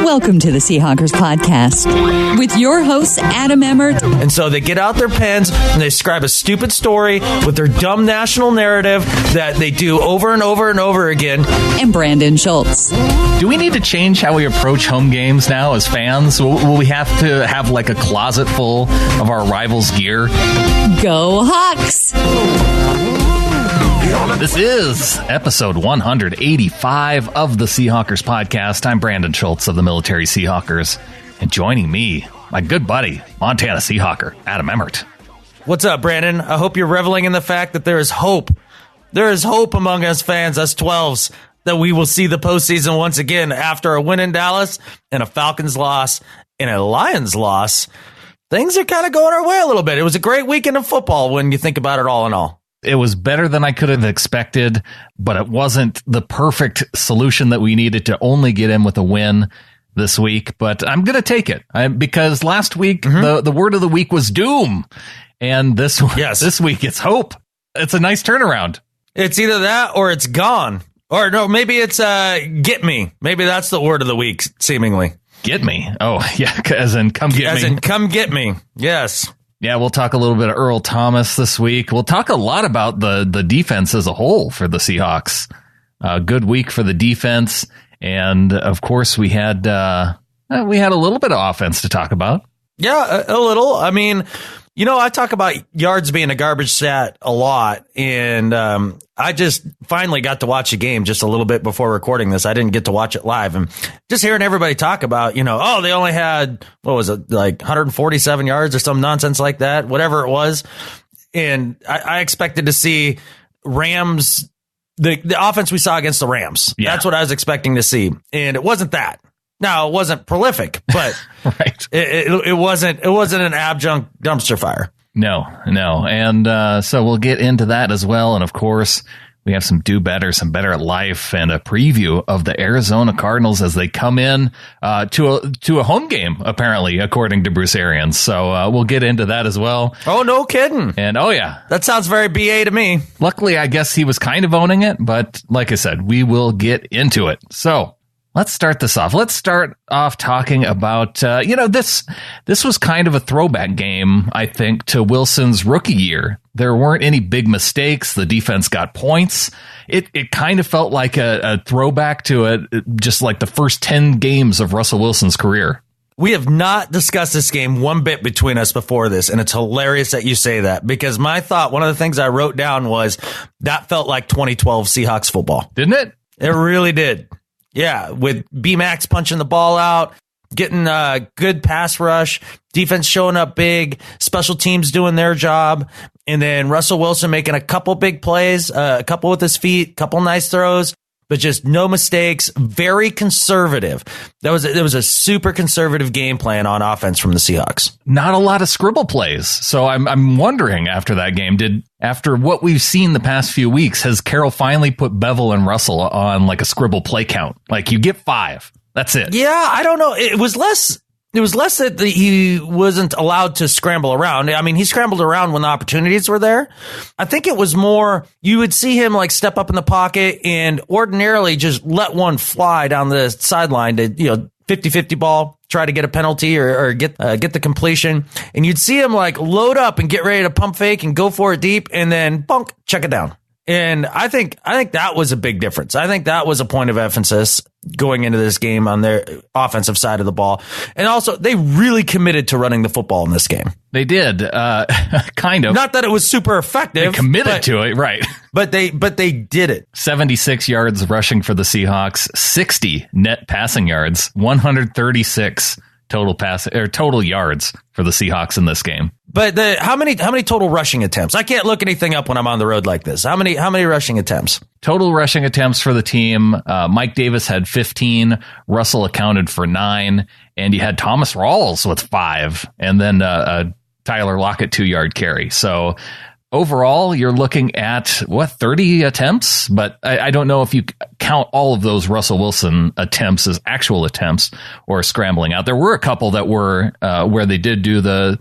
Welcome to the Seahawkers podcast with your hosts, Adam Emmert. And so they get out their pens and they scribe a stupid story with their dumb national narrative that they do over and over and over again. And Brandon Schultz. Do we need to change how we approach home games now as fans? Will we have to have like a closet full of our rivals' gear? Go Hawks! This is episode 185 of the Seahawkers podcast. I'm Brandon Schultz of the Military Seahawkers. And joining me, my good buddy, Montana Seahawker, Adam Emmert. What's up, Brandon? I hope you're reveling in the fact that there is hope. There is hope among us fans, us 12s, that we will see the postseason once again after a win in Dallas and a Falcons loss and a Lions loss. Things are kind of going our way a little bit. It was a great weekend of football when you think about it all in all. It was better than I could have expected, but it wasn't the perfect solution that we needed to only get in with a win this week. But I'm going to take it because last week, the word of the week was doom. And this week it's hope. It's a nice turnaround. It's either that or it's gone. Or no, maybe it's get me. Maybe that's the word of the week, seemingly. Get me. Oh, yeah. As in come get me. As in come get me. Yes. Yeah, we'll talk a little bit of Earl Thomas this week. We'll talk a lot about the defense as a whole for the Seahawks. Good week for the defense. And, of course, we had a little bit of offense to talk about. Yeah, a little. I mean, you know, I talk about yards being a garbage stat a lot, and I just finally got to watch a game just a little bit before recording this. I didn't get to watch it live, and just hearing everybody talk about, you know, oh, they only had, what was it, like 147 yards or some nonsense like that, whatever it was. And I expected to see Rams, the offense we saw against the Rams. Yeah. That's what I was expecting to see, and it wasn't that. Now, it wasn't prolific, but right. it wasn't an adjunct dumpster fire. No. And so we'll get into that as well. And of course, we have some do better, some better at life, and a preview of the Arizona Cardinals as they come in to a home game, apparently, according to Bruce Arians. So we'll get into that as well. Oh, no kidding. And oh, yeah. That sounds very BA to me. Luckily, I guess he was kind of owning it. But like I said, we will get into it. So let's start this off. Let's start off talking about, this was kind of a throwback game, I think, to Wilson's rookie year. There weren't any big mistakes. The defense got points. It kind of felt like a throwback to just like the first 10 games of Russell Wilson's career. We have not discussed this game one bit between us before this, and it's hilarious that you say that, because my thought, one of the things I wrote down was that felt like 2012 Seahawks football. Didn't it? It really did. Yeah, with B-Max punching the ball out, getting a good pass rush, defense showing up big, special teams doing their job, and then Russell Wilson making a couple big plays, a couple with his feet, couple nice throws, but just no mistakes, very conservative. There was a super conservative game plan on offense from the Seahawks. Not a lot of scribble plays. So I'm wondering after that game, after what we've seen the past few weeks, has Carroll finally put Bevel and Russell on like a scribble play count? Like you get 5. That's it. Yeah, I don't know. It was less that he wasn't allowed to scramble around. I mean, he scrambled around when the opportunities were there. I think it was more, you would see him like step up in the pocket and ordinarily just let one fly down the sideline to, 50-50 ball, try to get a penalty or get the completion. And you'd see him like load up and get ready to pump fake and go for it deep and then bunk, check it down. And I think that was a big difference. I think that was a point of emphasis going into this game on their offensive side of the ball. And also, they really committed to running the football in this game. They did, kind of. Not that it was super effective. They committed to it, right. But they did it. 76 yards rushing for the Seahawks, 60 net passing yards, 136 total yards for the Seahawks in this game. But how many total rushing attempts? I can't look anything up when I'm on the road like this. How many rushing attempts? Total rushing attempts for the team. Mike Davis had 15. Russell accounted for 9. And you had Thomas Rawls with 5. And then Tyler Lockett 2-yard carry. So overall, you're looking at 30 attempts, but I don't know if you count all of those Russell Wilson attempts as actual attempts or scrambling out. There were a couple that were where they did do the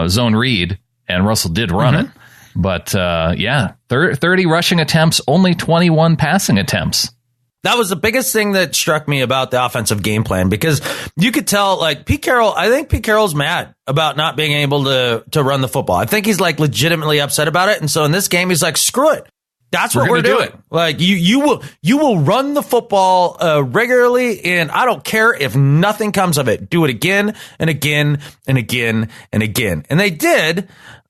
zone read, and Russell did run it. But 30 rushing attempts, only 21 passing attempts. That was the biggest thing that struck me about the offensive game plan, because you could tell, like, Pete Carroll, I think Pete Carroll's mad about not being able to run the football. I think he's like legitimately upset about it. And so in this game, he's like, screw it. That's what we're doing. Like, you will run the football regularly, and I don't care if nothing comes of it. Do it again and again and again and again. And they did.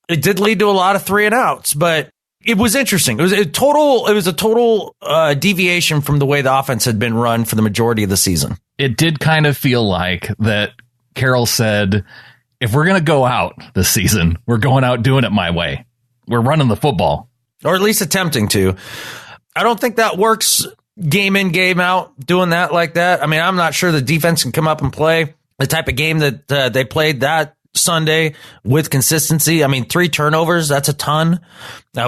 It did lead to a lot of 3 and outs, but it was interesting. It was a total deviation from the way the offense had been run for the majority of the season. It did kind of feel like that Carroll said, if we're going to go out this season, we're going out doing it my way. We're running the football. Or at least attempting to. I don't think that works game in, game out, doing that like that. I mean, I'm not sure the defense can come up and play the type of game that they played that Sunday with consistency. I mean, 3 turnovers, that's a ton.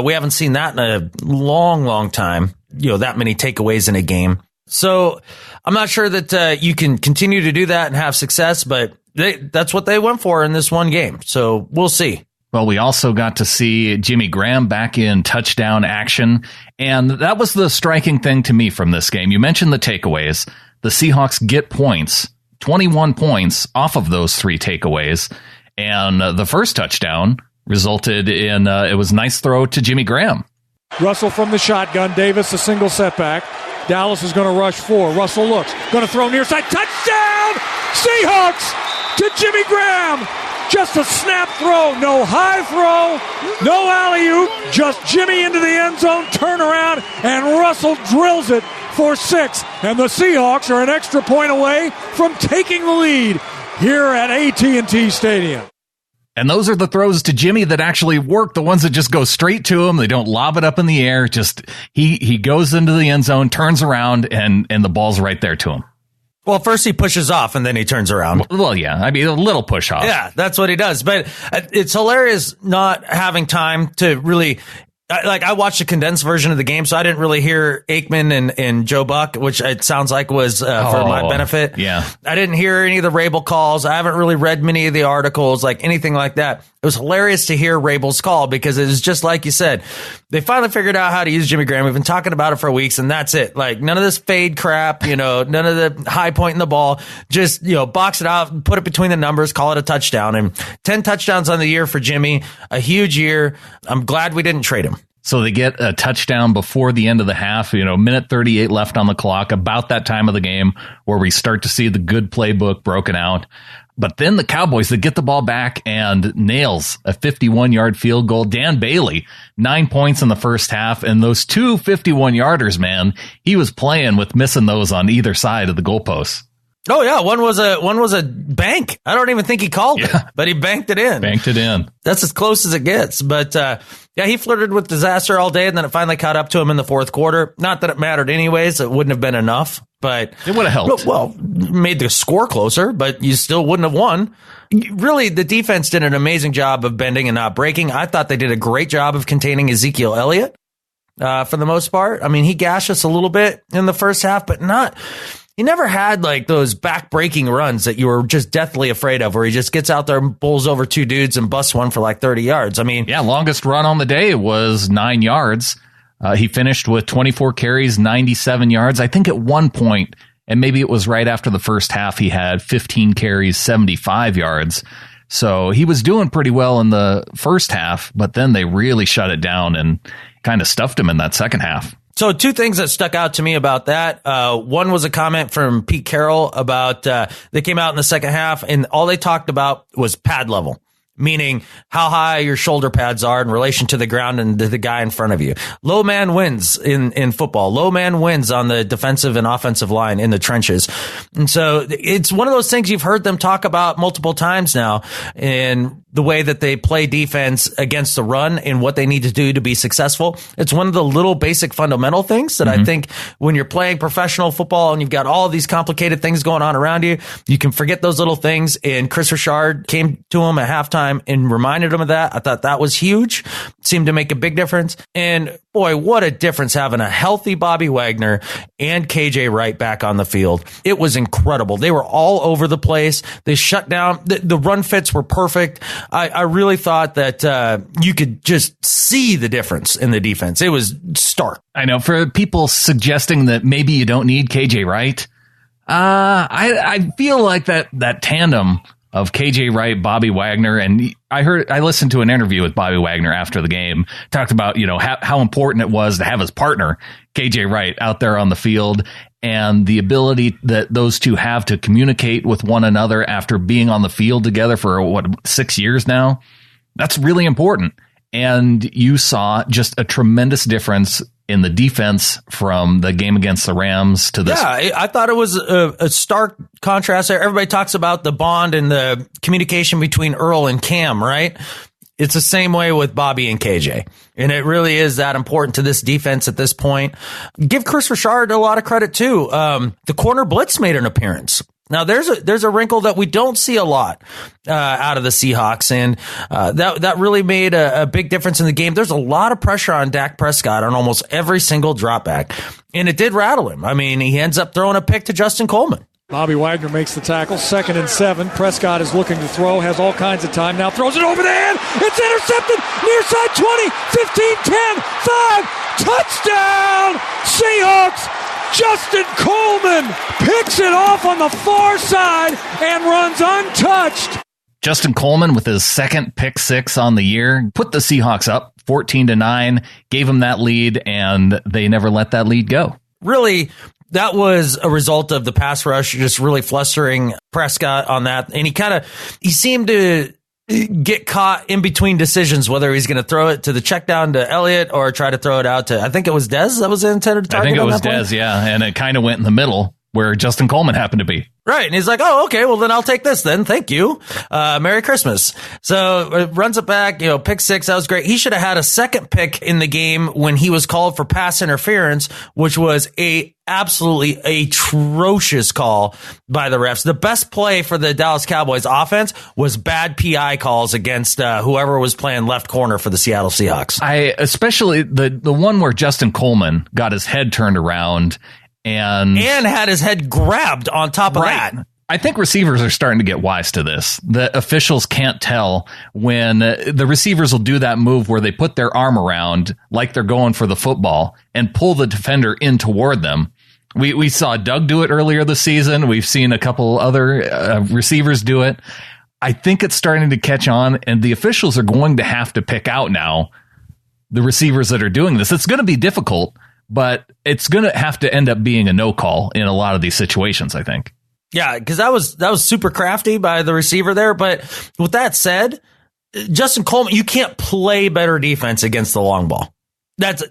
We haven't seen that in a long time, that many takeaways in a game. So I'm not sure that you can continue to do that and have success, but that's what they went for in this one game. So we'll see. Well, we also got to see Jimmy Graham back in touchdown action, and that was the striking thing to me from this game. You mentioned the takeaways. The Seahawks get points, 21 points off of those 3 takeaways, and the first touchdown resulted in it was a nice throw to Jimmy Graham. Russell from the shotgun. Davis a single setback. Dallas is going to rush 4. Russell looks, going to throw near side. Touchdown! Seahawks to Jimmy Graham. Just a snap throw, no high throw, no alley-oop, just Jimmy into the end zone, turn around, and Russell drills it for 6. And the Seahawks are an extra point away from taking the lead here at AT&T Stadium. And those are the throws to Jimmy that actually work, the ones that just go straight to him. They don't lob it up in the air. Just he goes into the end zone, turns around, and the ball's right there to him. Well, first he pushes off and then he turns around. Well, yeah. I mean, a little push off. Yeah, that's what he does. But it's hilarious not having time to really... I watched a condensed version of the game, so I didn't really hear Aikman and Joe Buck, which it sounds like was for my benefit. Yeah. I didn't hear any of the Rabel calls. I haven't really read many of the articles, like anything like that. It was hilarious to hear Rabel's call, because it was just like you said. They finally figured out how to use Jimmy Graham. We've been talking about it for weeks, and that's it. Like, none of this fade crap, none of the high point in the ball. Just, box it out, put it between the numbers, call it a touchdown. And 10 touchdowns on the year for Jimmy. A huge year. I'm glad we didn't trade him. So they get a touchdown before the end of the half, minute 38 left on the clock, about that time of the game where we start to see the good playbook broken out. But then the Cowboys, they get the ball back and nails a 51-yard field goal. Dan Bailey, 9 points in the first half, and those 2 51-yarders, man, he was playing with missing those on either side of the goalposts. Oh yeah, one was a bank. I don't even think he called it, but he banked it in. Banked it in. That's as close as it gets. But he flirted with disaster all day, and then it finally caught up to him in the fourth quarter. Not that it mattered anyways. It wouldn't have been enough, but it would have helped. Well, made the score closer, but you still wouldn't have won. Really, the defense did an amazing job of bending and not breaking. I thought they did a great job of containing Ezekiel Elliott for the most part. I mean, he gashed us a little bit in the first half, but not... He never had like those back-breaking runs that you were just deathly afraid of, where he just gets out there and bowls over 2 dudes and busts one for like 30 yards. I mean, yeah, longest run on the day was 9 yards. He finished with 24 carries, 97 yards. I think at one point, and maybe it was right after the first half, he had 15 carries, 75 yards. So he was doing pretty well in the first half, but then they really shut it down and kind of stuffed him in that second half. So 2 things that stuck out to me about that. One was a comment from Pete Carroll about they came out in the second half, and all they talked about was pad level, meaning how high your shoulder pads are in relation to the ground and to the guy in front of you. Low man wins in football. Low man wins on the defensive and offensive line in the trenches. And so it's one of those things you've heard them talk about multiple times now, and the way that they play defense against the run and what they need to do to be successful. It's one of the little basic fundamental things that I think when you're playing professional football and you've got all these complicated things going on around you, you can forget those little things. And Chris Richard came to him at halftime and reminded him of that. I thought that was huge. Seemed to make a big difference. And boy, what a difference having a healthy Bobby Wagner and KJ Wright back on the field. It was incredible. They were all over the place. They shut down. The run fits were perfect. I really thought that you could just see the difference in the defense. It was stark. I know, for people suggesting that maybe you don't need KJ Wright, I feel like that tandem of KJ Wright, Bobby Wagner, and I listened to an interview with Bobby Wagner after the game, talked about, how important it was to have his partner, KJ Wright, out there on the field, and the ability that those two have to communicate with one another after being on the field together for 6 years now. That's really important. And you saw just a tremendous difference in the defense from the game against the Rams to this. Yeah, I thought it was a stark contrast there. Everybody talks about the bond and the communication between Earl and Cam, right? It's the same way with Bobby and KJ. And it really is that important to this defense at this point. Give Chris Richard a lot of credit, too. The corner blitz made an appearance. Now, there's a wrinkle that we don't see a lot out of the Seahawks, and that really made a big difference in the game. There's a lot of pressure on Dak Prescott on almost every single drop back, and it did rattle him. I mean, he ends up throwing a pick to Justin Coleman. Bobby Wagner makes the tackle, 2nd and 7. Prescott is looking to throw, has all kinds of time now, throws it over the head. It's intercepted, near side 20, 15, 10, 5, touchdown, Seahawks. Justin Coleman picks it off on the far side and runs untouched. Justin Coleman with his second pick six on the year put the Seahawks up 14-9, gave them that lead, and they never let that lead go. Really, that was a result of the pass rush just really flustering Prescott on that. And he seemed to get caught in between decisions, whether he's going to throw it to the check down to Elliot or try to throw it out to, I think it was Dez that was intended to target. I think it was Dez, yeah. And it kind of went in the middle where Justin Coleman happened to be. Right. And he's like, oh, okay, well, then I'll take this then. Thank you. Merry Christmas. So it runs it back, pick six. That was great. He should have had a second pick in the game when he was called for pass interference, which was a absolutely atrocious call by the refs. The best play for the Dallas Cowboys offense was bad PI calls against whoever was playing left corner for the Seattle Seahawks. Especially the one where Justin Coleman got his head turned around and had his head grabbed on top of that. I think receivers are starting to get wise to this. The officials can't tell when the receivers will do that move where they put their arm around like they're going for the football and pull the defender in toward them. We saw Doug do it earlier this season. We've seen a couple other receivers do it. I think it's starting to catch on, and the officials are going to have to pick out now the receivers that are doing this. It's going to be difficult, but it's going to have to end up being a no call in a lot of these situations, I think. Yeah, because that was super crafty by the receiver there. But with that said, Justin Coleman, you can't play better defense against the long ball. That's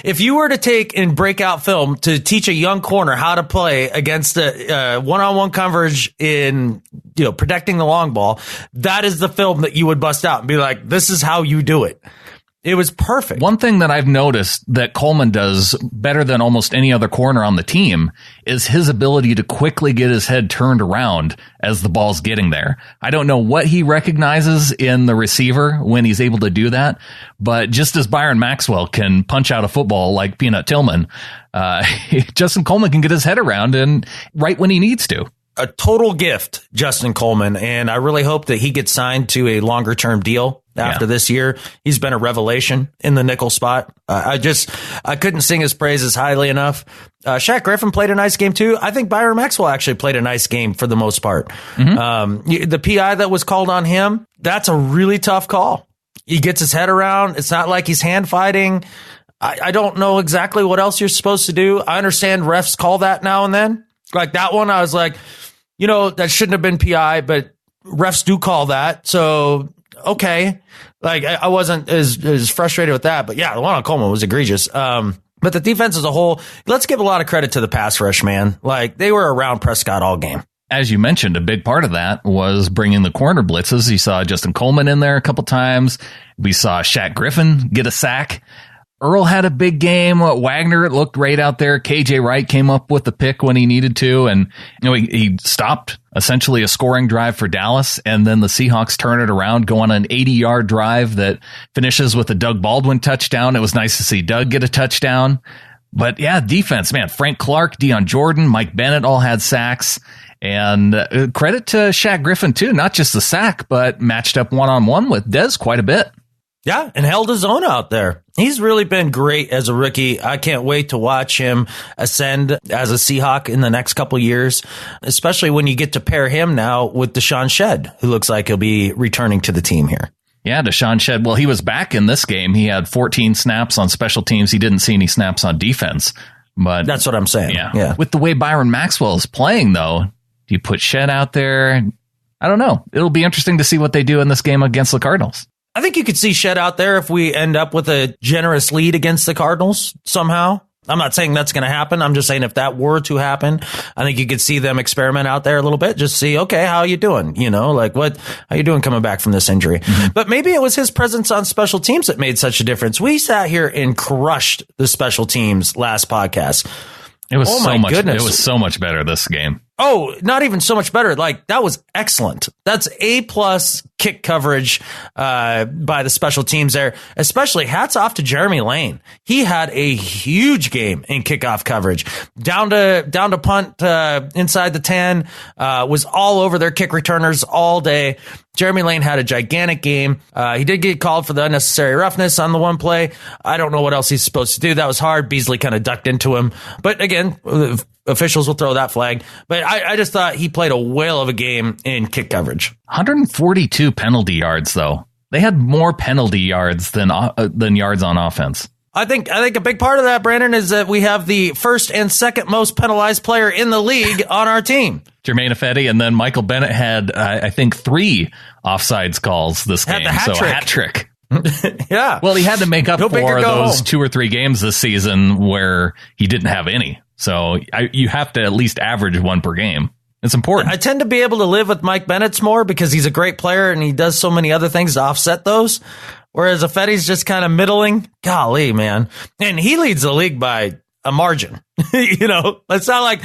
if you were to take and break out film to teach a young corner how to play against the one-on-one coverage in protecting the long ball, that is the film that you would bust out and be like, this is how you do it. It was perfect. One thing that I've noticed that Coleman does better than almost any other corner on the team is his ability to quickly get his head turned around as the ball's getting there. I don't know what he recognizes in the receiver when he's able to do that, but just as Byron Maxwell can punch out a football like Peanut Tillman, Justin Coleman can get his head around and right when he needs to. A total gift, Justin Coleman, and I really hope that he gets signed to a longer-term deal after this year. He's been a revelation in the nickel spot. I couldn't sing his praises highly enough. Shaq Griffin played a nice game too. I think Byron Maxwell actually played a nice game for the most part. Mm-hmm. The PI that was called on him, that's a really tough call. He gets his head around. It's not like he's hand fighting. I don't know exactly what else you're supposed to do. I understand refs call that now and then. Like that one, I was like, that shouldn't have been PI, but refs do call that. So, okay. Like I wasn't as frustrated with that, but yeah, the one on Coleman was egregious. But the defense as a whole, let's give a lot of credit to the pass rush, man. Like they were around Prescott all game. As you mentioned, a big part of that was bringing the corner blitzes. You saw Justin Coleman in there a couple times. We saw Shaq Griffin get a sack. Earl had a big game. Wagner looked great out there. KJ Wright came up with the pick when he needed to. And, he stopped essentially a scoring drive for Dallas. And then the Seahawks turn it around, go on an 80-yard drive that finishes with a Doug Baldwin touchdown. It was nice to see Doug get a touchdown. But yeah, defense, man. Frank Clark, Deion Jordan, Mike Bennett all had sacks. And credit to Shaq Griffin, too. Not just the sack, but matched up one-on-one with Dez quite a bit. Yeah, and held his own out there. He's really been great as a rookie. I can't wait to watch him ascend as a Seahawk in the next couple of years, especially when you get to pair him now with Deshaun Shedd, who looks like he'll be returning to the team here. Yeah, Deshaun Shedd. Well, he was back in this game. He had 14 snaps on special teams. He didn't see any snaps on defense. But that's what I'm saying. Yeah. With the way Byron Maxwell is playing, though, do you put Shedd out there? I don't know. It'll be interesting to see what they do in this game against the Cardinals. I think you could see Shedd out there if we end up with a generous lead against the Cardinals somehow. I'm not saying that's going to happen. I'm just saying if that were to happen, I think you could see them experiment out there a little bit. Just see, okay, how are you doing? You know, like how you doing coming back from this injury? Mm-hmm. But maybe it was his presence on special teams that made such a difference. We sat here and crushed the special teams last podcast. It was It was so much better this game. Oh, not even so much better. Like, that was excellent. That's A+ kick coverage by the special teams there. Especially hats off to Jeremy Lane. He had a huge game in kickoff coverage. Down to punt inside the 10, was all over their kick returners all day. Jeremy Lane had a gigantic game. He did get called for the unnecessary roughness on the one play. I don't know what else he's supposed to do. That was hard. Beasley kind of ducked into him. But again, officials will throw that flag. But I just thought he played a whale of a game in kick coverage. 142 penalty yards, though. They had more penalty yards than yards on offense. I think a big part of that, Brandon, is that we have the first and second most penalized player in the league on our team. Jermaine Ifedi, and then Michael Bennett had, I think, 3 offsides calls this game. A hat trick. Yeah. Well, he had to make up for those 2 or 3 games this season where he didn't have any. So you have to at least average 1 per game. It's important. I tend to be able to live with Mike Bennett's more because he's a great player and he does so many other things to offset those. Whereas Ifedi's just kind of middling. Golly, man. And he leads the league by a margin. You know, it's not like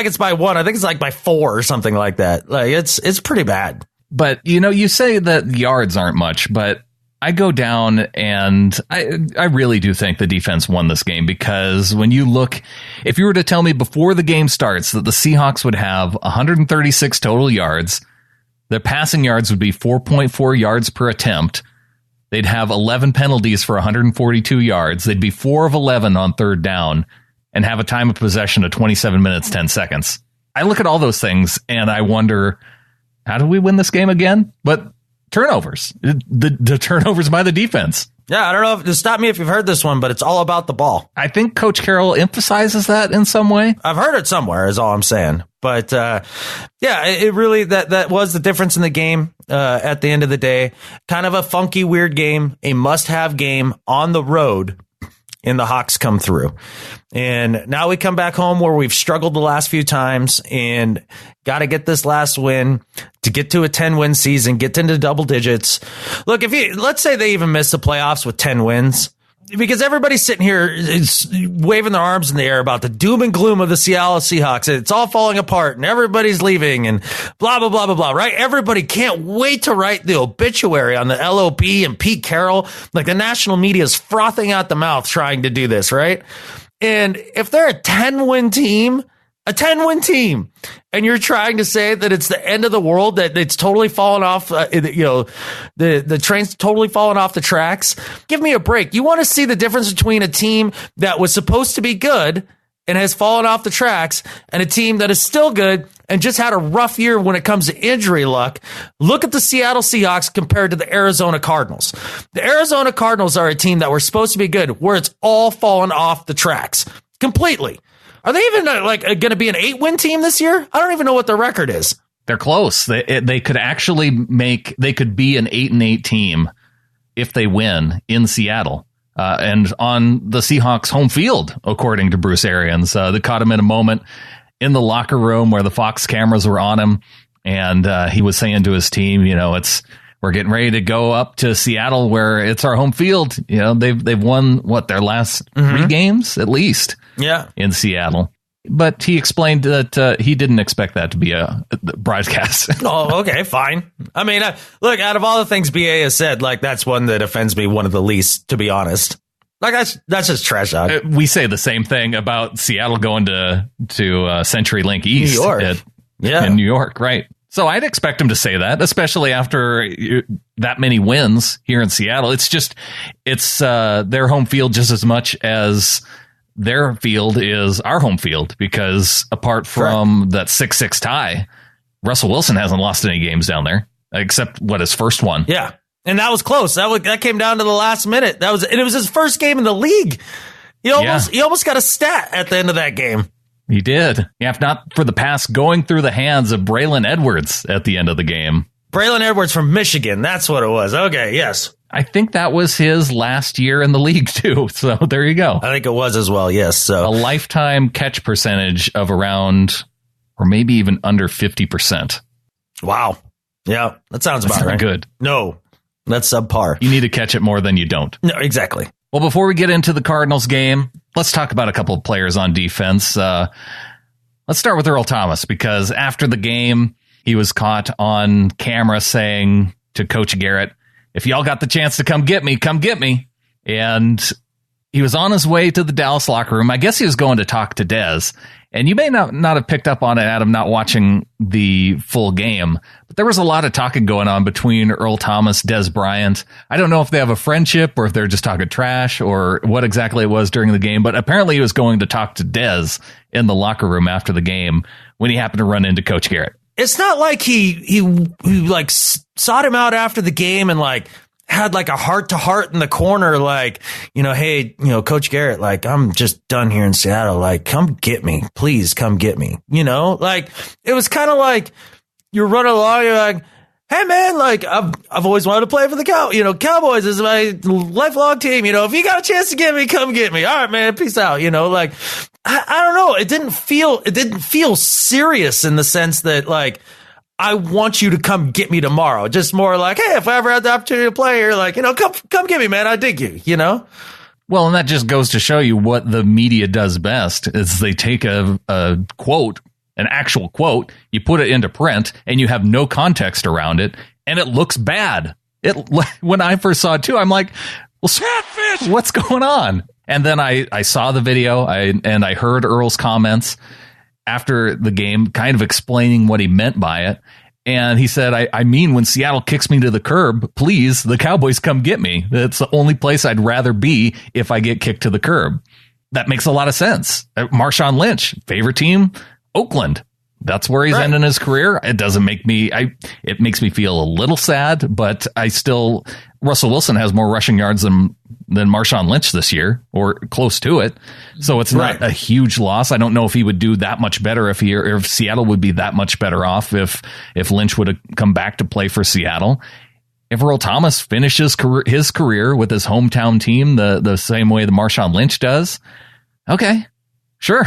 it's by 1. I think it's like by 4 or something like that. Like it's pretty bad. But, you know, you say that yards aren't much, but I go down and I really do think the defense won this game because when you look, if you were to tell me before the game starts that the Seahawks would have 136 total yards, their passing yards would be 4.4 yards per attempt. They'd have 11 penalties for 142 yards. They'd be 4 of 11 on third down and have a time of possession of 27 minutes, 10 seconds. I look at all those things and I wonder, how do we win this game again? But turnovers, the turnovers by the defense. Yeah, I don't know. Stop me if you've heard this one, but it's all about the ball. I think Coach Carroll emphasizes that in some way. I've heard it somewhere is all I'm saying. But yeah, it really, that was the difference in the game at the end of the day. Kind of a funky, weird game, a must-have game on the road. And the Hawks come through. And now we come back home where we've struggled the last few times and got to get this last win to get to a 10-win season, get into double digits. Look, let's say they even miss the playoffs with 10 wins. Because everybody's sitting here is waving their arms in the air about the doom and gloom of the Seattle Seahawks. It's all falling apart and everybody's leaving and blah, blah, blah, blah, blah, right? Everybody can't wait to write the obituary on the LOP and Pete Carroll. Like the national media is frothing out the mouth trying to do this, right? And if they're a 10-win team, and you're trying to say that it's the end of the world, that it's totally fallen off, the train's totally fallen off the tracks. Give me a break. You want to see the difference between a team that was supposed to be good and has fallen off the tracks and a team that is still good and just had a rough year when it comes to injury luck. Look at the Seattle Seahawks compared to the Arizona Cardinals. The Arizona Cardinals are a team that were supposed to be good, where it's all fallen off the tracks completely. Are they even going to be an 8-win team this year? I don't even know what their record is. They're close. They could actually they could be an 8-8 team if they win in Seattle and on the Seahawks home field, according to Bruce Arians. They caught him in a moment in the locker room where the Fox cameras were on him. And he was saying to his team, we're getting ready to go up to Seattle where it's our home field. They've won their last 3 games at least. Yeah, in Seattle. But he explained that he didn't expect that to be a broadcast. Oh, okay, fine. I mean, look, out of all the things BA has said, that's one that offends me one of the least, to be honest. Like, that's just trash talk. We say the same thing about Seattle going to CenturyLink East New York. In New York, right? So I'd expect him to say that, especially after that many wins here in Seattle. It's their home field just as much as their field is our home field, because apart from that 6-6 tie, Russell Wilson hasn't lost any games down there except his first one. Yeah. And that was close. That came down to the last minute. It was his first game in the league. He almost got a stat at the end of that game. He did. Yeah, if not for the pass going through the hands of Braylon Edwards at the end of the game. Braylon Edwards from Michigan. That's what it was. Okay, yes. I think that was his last year in the league, too. So there you go. I think it was as well, yes. So a lifetime catch percentage of around, or maybe even under 50%. Wow. Yeah, that sounds about right. Good. No, that's subpar. You need to catch it more than you don't. No, exactly. Well, before we get into the Cardinals game, let's talk about a couple of players on defense. Let's start with Earl Thomas, because after the game, he was caught on camera saying to Coach Garrett, "If y'all got the chance to come get me, come get me." And he was on his way to the Dallas locker room. I guess he was going to talk to Dez. And you may not have picked up on it, Adam, not watching the full game, but there was a lot of talking going on between Earl Thomas, Dez Bryant. I don't know if they have a friendship or if they're just talking trash or what exactly it was during the game, but apparently he was going to talk to Dez in the locker room after the game when he happened to run into Coach Garrett. It's not like he like sought him out after the game and like had like a heart-to-heart in the corner, like, hey, Coach Garrett, like, I'm just done here in Seattle. Like, come get me. Please come get me. Like, it was kind of like you're running along, you're like, hey, man, like, I've always wanted to play for the Cowboys is my lifelong team. If you got a chance to get me, come get me. All right, man, peace out. Like, I don't know. It didn't feel serious in the sense that, like, I want you to come get me tomorrow. Just more like, hey, if I ever had the opportunity to play here, like, come get me, man. I dig you, Well, and that just goes to show you what the media does best is they take a quote, an actual quote, you put it into print, and you have no context around it, and it looks bad. When I first saw it, too, I'm like, well, catfish! What's going on? And then I saw the video, and I heard Earl's comments after the game, kind of explaining what he meant by it. And he said, I mean, when Seattle kicks me to the curb, please, the Cowboys come get me. That's the only place I'd rather be if I get kicked to the curb. That makes a lot of sense. Marshawn Lynch, favorite team, Oakland. That's where he's ending his career. It doesn't make me, it makes me feel a little sad, but Russell Wilson has more rushing yards than Marshawn Lynch this year, or close to it. So it's not a huge loss. I don't know if he would do that much better if Seattle would be that much better off if Lynch would have come back to play for Seattle. If Earl Thomas finishes his career with his hometown team the same way that Marshawn Lynch does, okay, sure.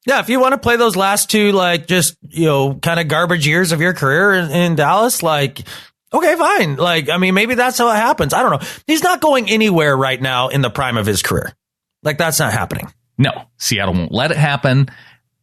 Yeah, if you want to play those last two, like, just, kind of garbage years of your career in Dallas, like, okay, fine. Like, I mean, maybe that's how it happens. I don't know. He's not going anywhere right now in the prime of his career. Like, that's not happening. No, Seattle won't let it happen.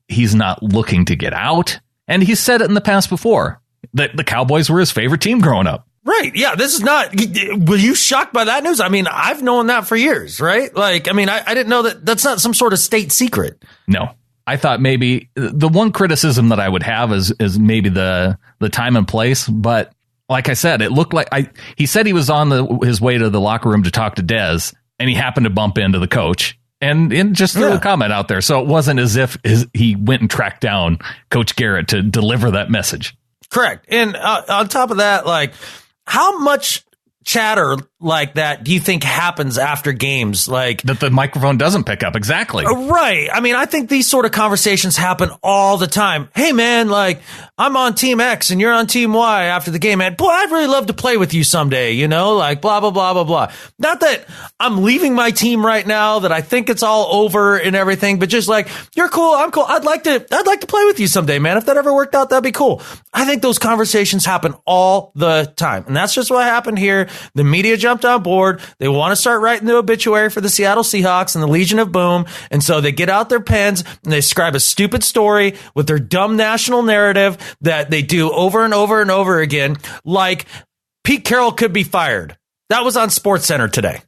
He's not looking to get out. And he's said it in the past before that the Cowboys were his favorite team growing up. Right. Yeah, this is not. Were you shocked by that news? I mean, I've known that for years, right? Like, I mean, I didn't know that. That's not some sort of state secret. No. I thought maybe the one criticism that I would have is maybe the time and place. But like I said, it looked like he said he was on his way to the locker room to talk to Dez, and he happened to bump into the coach and just threw a comment out there. So it wasn't as if he went and tracked down Coach Garrett to deliver that message. Correct. And on top of that, like, how much chatter like that do you think happens after games, like that the microphone doesn't pick up? Exactly. Right. I mean, I think these sort of conversations happen all the time. Hey, man, like, I'm on team X and you're on team Y after the game, man. Boy, I'd really love to play with you someday, like blah, blah, blah, blah, blah. Not that I'm leaving my team right now, that I think it's all over and everything, but just like, you're cool, I'm cool. I'd like to play with you someday, man. If that ever worked out, that'd be cool. I think those conversations happen all the time. And that's just what happened here. The media jumped on board. They want to start writing the obituary for the Seattle Seahawks and the Legion of Boom. And so they get out their pens and they scribe a stupid story with their dumb national narrative that they do over and over and over again. Like, Pete Carroll could be fired. That was on SportsCenter today.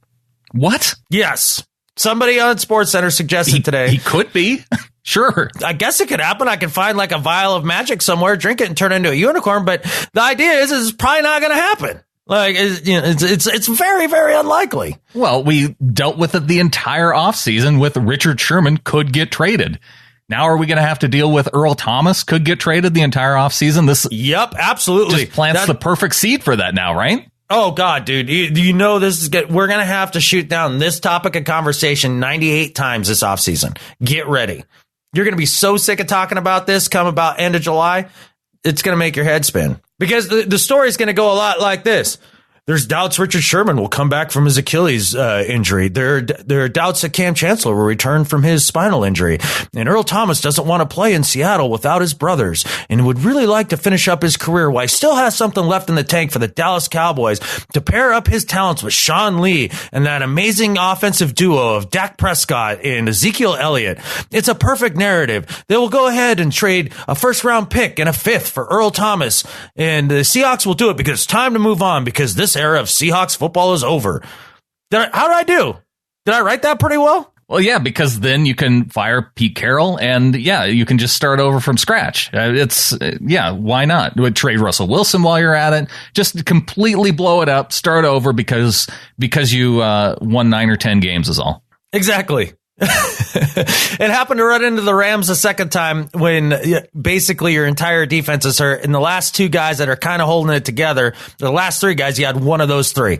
What? Yes. Somebody on SportsCenter suggested today. He could be. Sure. I guess it could happen. I can find like a vial of magic somewhere, drink it, and turn it into a unicorn. But the idea is it's probably not going to happen. Like, it's very, very unlikely. Well, we dealt with it the entire offseason with Richard Sherman could get traded. Now are we going to have to deal with Earl Thomas could get traded the entire offseason? Yep, absolutely. Just plants the perfect seed for that now, right? Oh, God, dude. You know this is good. We're going to have to shoot down this topic of conversation 98 times this offseason. Get ready. You're going to be so sick of talking about this come about end of July. It's going to make your head spin. Because the story is going to go a lot like this. There's doubts Richard Sherman will come back from his Achilles injury. There are doubts that Cam Chancellor will return from his spinal injury. And Earl Thomas doesn't want to play in Seattle without his brothers and would really like to finish up his career while he still has something left in the tank for the Dallas Cowboys to pair up his talents with Sean Lee and that amazing offensive duo of Dak Prescott and Ezekiel Elliott. It's a perfect narrative. They will go ahead and trade a first-round pick and a fifth for Earl Thomas. And the Seahawks will do it because it's time to move on because this era of Seahawks football is over. How did I do? Did I write that pretty well? Well, yeah, because then you can fire Pete Carroll and you can just start over from scratch. Why not? Trade Russell Wilson while you're at it. Just completely blow it up, start over because you won 9 or 10 games is all. Exactly. It happened to run into the Rams a second time when basically your entire defense is hurt. And the last two guys that are kind of holding it together, the last three guys, you had one of those three.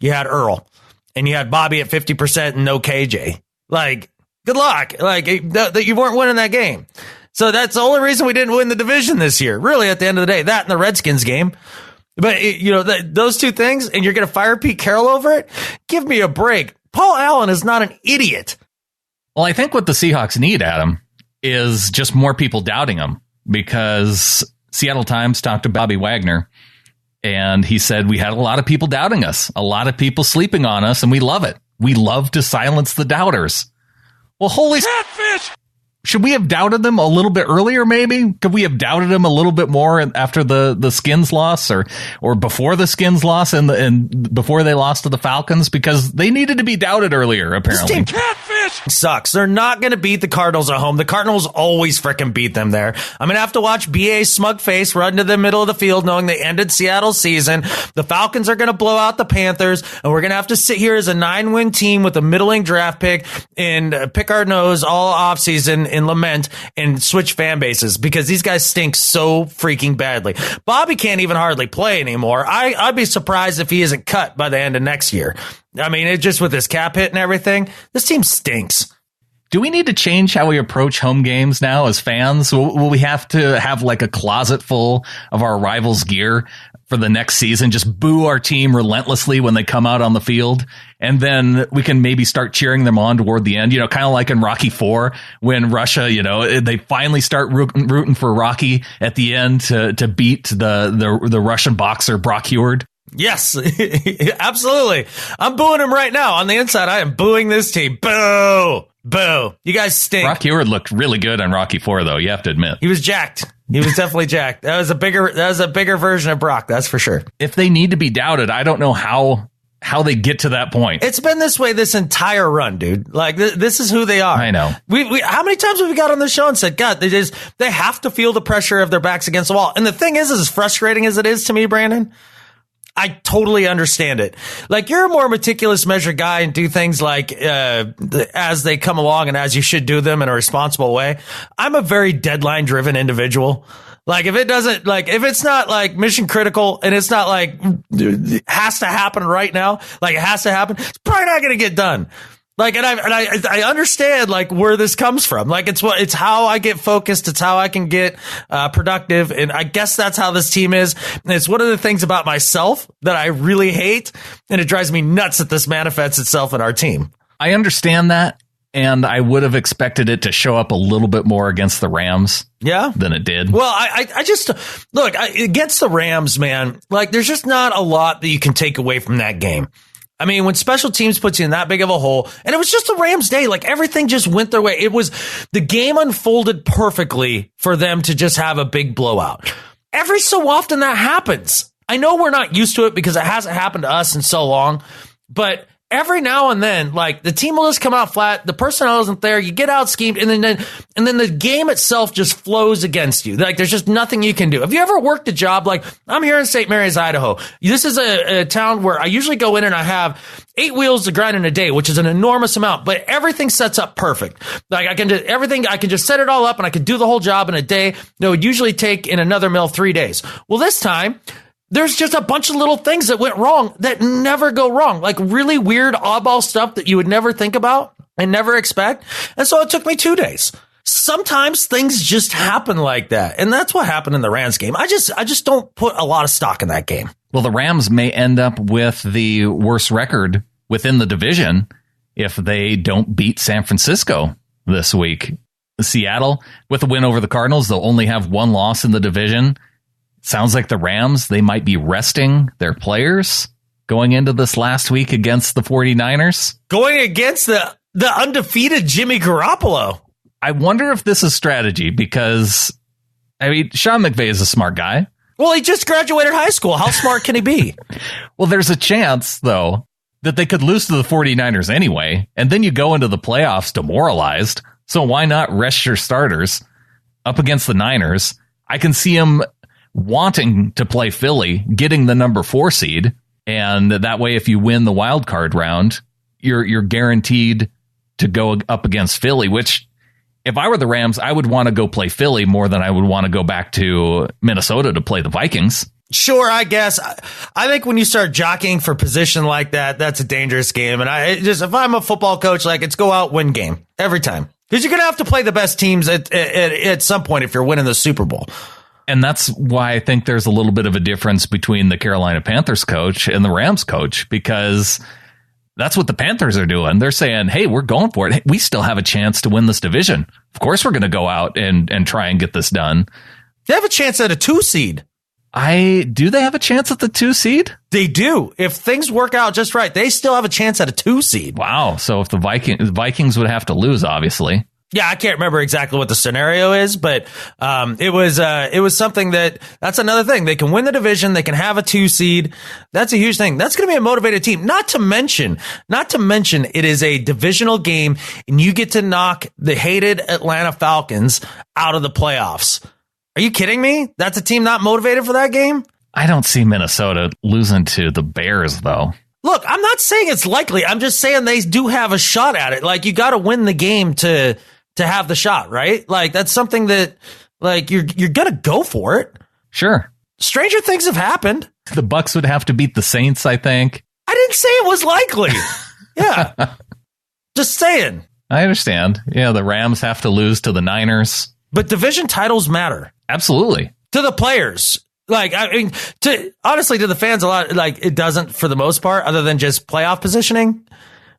You had Earl and you had Bobby at 50% and no KJ. Like, good luck. Like, you weren't winning that game. So that's the only reason we didn't win the division this year. Really, at the end of the day, that and the Redskins game. But, those two things, and you're going to fire Pete Carroll over it? Give me a break. Paul Allen is not an idiot. Well, I think what the Seahawks need, Adam, is just more people doubting them because Seattle Times talked to Bobby Wagner and he said we had a lot of people doubting us, a lot of people sleeping on us, and we love it. We love to silence the doubters. Well, holy catfish! Should we have doubted them a little bit earlier, maybe? Could we have doubted them a little bit more after the Skins loss or before the Skins loss and before they lost to the Falcons? Because they needed to be doubted earlier, apparently. This team catfish sucks. They're not going to beat the Cardinals at home. The Cardinals always frickin' beat them there. I'm going to have to watch B.A.'s smug face run to the middle of the field knowing they ended Seattle's season. The Falcons are going to blow out the Panthers, and we're going to have to sit here as a 9-win team with a middling draft pick and pick our nose all offseason and lament and switch fan bases because these guys stink so freaking badly. Bobby can't even hardly play anymore. I'd be surprised if he isn't cut by the end of next year. I mean, it just with his cap hit and everything, this team stinks. Do we need to change how we approach home games now as fans? Will we have to have like a closet full of our rivals' gear for the next season? Just boo our team relentlessly when they come out on the field. And then we can maybe start cheering them on toward the end, kind of like in Rocky IV when Russia, they finally start rooting for Rocky at the end to beat the Russian boxer Brock Huard. Yes, absolutely. I'm booing him right now. On the inside, I am booing this team. Boo! Boo. You guys stink. Brock Huard looked really good on Rocky IV, though, you have to admit. He was jacked. He was definitely jacked. That was a bigger version of Brock, that's for sure. If they need to be doubted, I don't know how they get to that point. It's been this way this entire run, dude. Like, this is who they are. I know. We how many times have we got on the show and said, God, they have to feel the pressure of their backs against the wall. And the thing is, as frustrating as it is to me, Brandon, I totally understand it. Like, you're a more meticulous measured guy and do things like as they come along and as you should do them in a responsible way. I'm a very deadline driven individual. Like, if it's not like mission critical and it's not like it has to happen right now, like it has to happen, it's probably not going to get done. Like, and I understand like where this comes from. Like, it's how I get focused. It's how I can get productive. And I guess that's how this team is. And it's one of the things about myself that I really hate. And it drives me nuts that this manifests itself in our team. I understand that. And I would have expected it to show up a little bit more against the Rams. Yeah. Than it did. Well, I just look against the Rams, man. Like, there's just not a lot that you can take away from that game. I mean, when special teams puts you in that big of a hole, and it was just a Rams day, like everything just went their way. The game unfolded perfectly for them to just have a big blowout. Every so often that happens. I know we're not used to it because it hasn't happened to us in so long, but every now and then, like, the team will just come out flat. The personnel isn't there. You get out schemed, and then the game itself just flows against you. Like, there's just nothing you can do. Have you ever worked a job? Like, I'm here in St. Mary's, Idaho. This is a town where I usually go in and I have 8 wheels to grind in a day, which is an enormous amount, but everything sets up perfect. Like, I can just set it all up and I can do the whole job in a day. It would usually take in another mill 3 days. Well, this time, there's just a bunch of little things that went wrong that never go wrong, like really weird oddball stuff that you would never think about and never expect. And so it took me 2 days. Sometimes things just happen like that. And that's what happened in the Rams game. I just don't put a lot of stock in that game. Well, the Rams may end up with the worst record within the division if they don't beat San Francisco this week. Seattle, with a win over the Cardinals, they'll only have one loss in the division. Sounds like the Rams, they might be resting their players going into this last week against the 49ers. Going against the undefeated Jimmy Garoppolo. I wonder if this is strategy because, I mean, Sean McVay is a smart guy. Well, he just graduated high school. How smart can he be? Well, there's a chance, though, that they could lose to the 49ers anyway, and then you go into the playoffs demoralized. So why not rest your starters up against the Niners? I can see him wanting to play Philly, getting the number 4 seed, and that way, if you win the wild card round, you're guaranteed to go up against Philly. Which, if I were the Rams, I would want to go play Philly more than I would want to go back to Minnesota to play the Vikings. Sure, I guess. I think when you start jockeying for position like that, that's a dangerous game. And if I'm a football coach, like, it's go out, win game every time, because you're gonna have to play the best teams at some point if you're winning the Super Bowl. And that's why I think there's a little bit of a difference between the Carolina Panthers coach and the Rams coach, because that's what the Panthers are doing. They're saying, hey, we're going for it. Hey, we still have a chance to win this division. Of course, we're going to go out and try and get this done. They have a chance at a 2 seed. Do they have a chance at the 2 seed? They do. If things work out just right, they still have a chance at a 2 seed. Wow. So if the Vikings would have to lose, obviously. Yeah, I can't remember exactly what the scenario is, but it was something that's another thing. They can win the division. They can have a 2 seed. That's a huge thing. That's going to be a motivated team. Not to mention, it is a divisional game, and you get to knock the hated Atlanta Falcons out of the playoffs. Are you kidding me? That's a team not motivated for that game? I don't see Minnesota losing to the Bears, though. Look, I'm not saying it's likely. I'm just saying they do have a shot at it. Like, you got to win the game to have the shot, right? Like, that's something that, like, you're going to go for it. Sure. Stranger things have happened. The Bucks would have to beat the Saints, I think. I didn't say it was likely. Yeah. Just saying. I understand. Yeah, the Rams have to lose to the Niners. But division titles matter. Absolutely. To the players. Like, I mean, honestly, to the fans, a lot, like, it doesn't for the most part, other than just playoff positioning.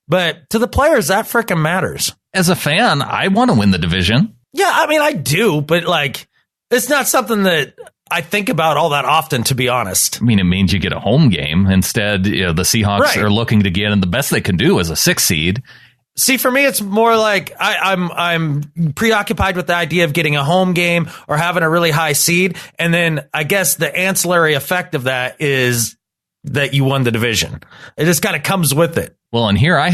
But to the players, that frickin' matters. As a fan, I want to win the division. Yeah, I mean, I do, but, like, it's not something that I think about all that often, to be honest. I mean, it means you get a home game. Instead, the Seahawks are looking to get, and the best they can do is a 6 seed. See, for me, it's more like I'm preoccupied with the idea of getting a home game or having a really high seed. And then I guess the ancillary effect of that is that you won the division. It just kind of comes with it. Well, and here I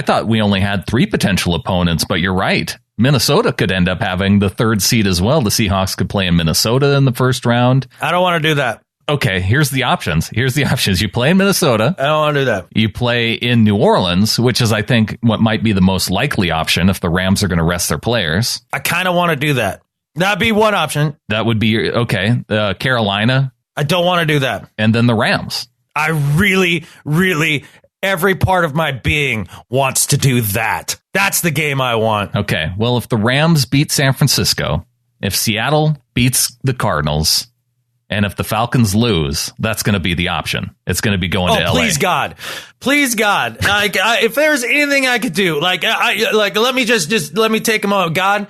thought we only had 3 potential opponents, but you're right. Minnesota could end up having the 3rd seed as well. The Seahawks could play in Minnesota in the first round. I don't want to do that. Okay, here's the options. You play in Minnesota. I don't want to do that. You play in New Orleans, which is, I think, what might be the most likely option if the Rams are going to rest their players. I kind of want to do that. That'd be one option. That would be, okay, Carolina. I don't want to do that. And then the Rams. I really, really, every part of my being wants to do that. That's the game I want. Okay, well, if the Rams beat San Francisco, if Seattle beats the Cardinals, and if the Falcons lose, that's going to be the option. It's going to be going to LA. Please God. Like, if there's anything I could do, let me let me take a moment. God,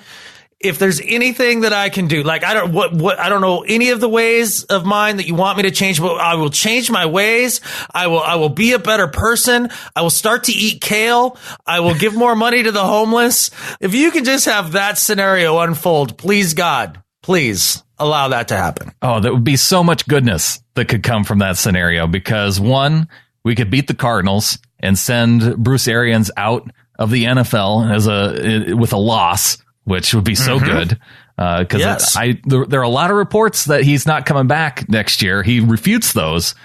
if there's anything that I can do, like, I don't know any of the ways of mine that you want me to change, but I will change my ways. I will be a better person. I will start to eat kale. I will give more money to the homeless. If you can just have that scenario unfold, please God, please allow that to happen. Oh, that would be so much goodness that could come from that scenario, because one, We could beat the Cardinals and send Bruce Arians out of the NFL with a loss, which would be so good. Because there are a lot of reports that he's not coming back next year. He refutes those,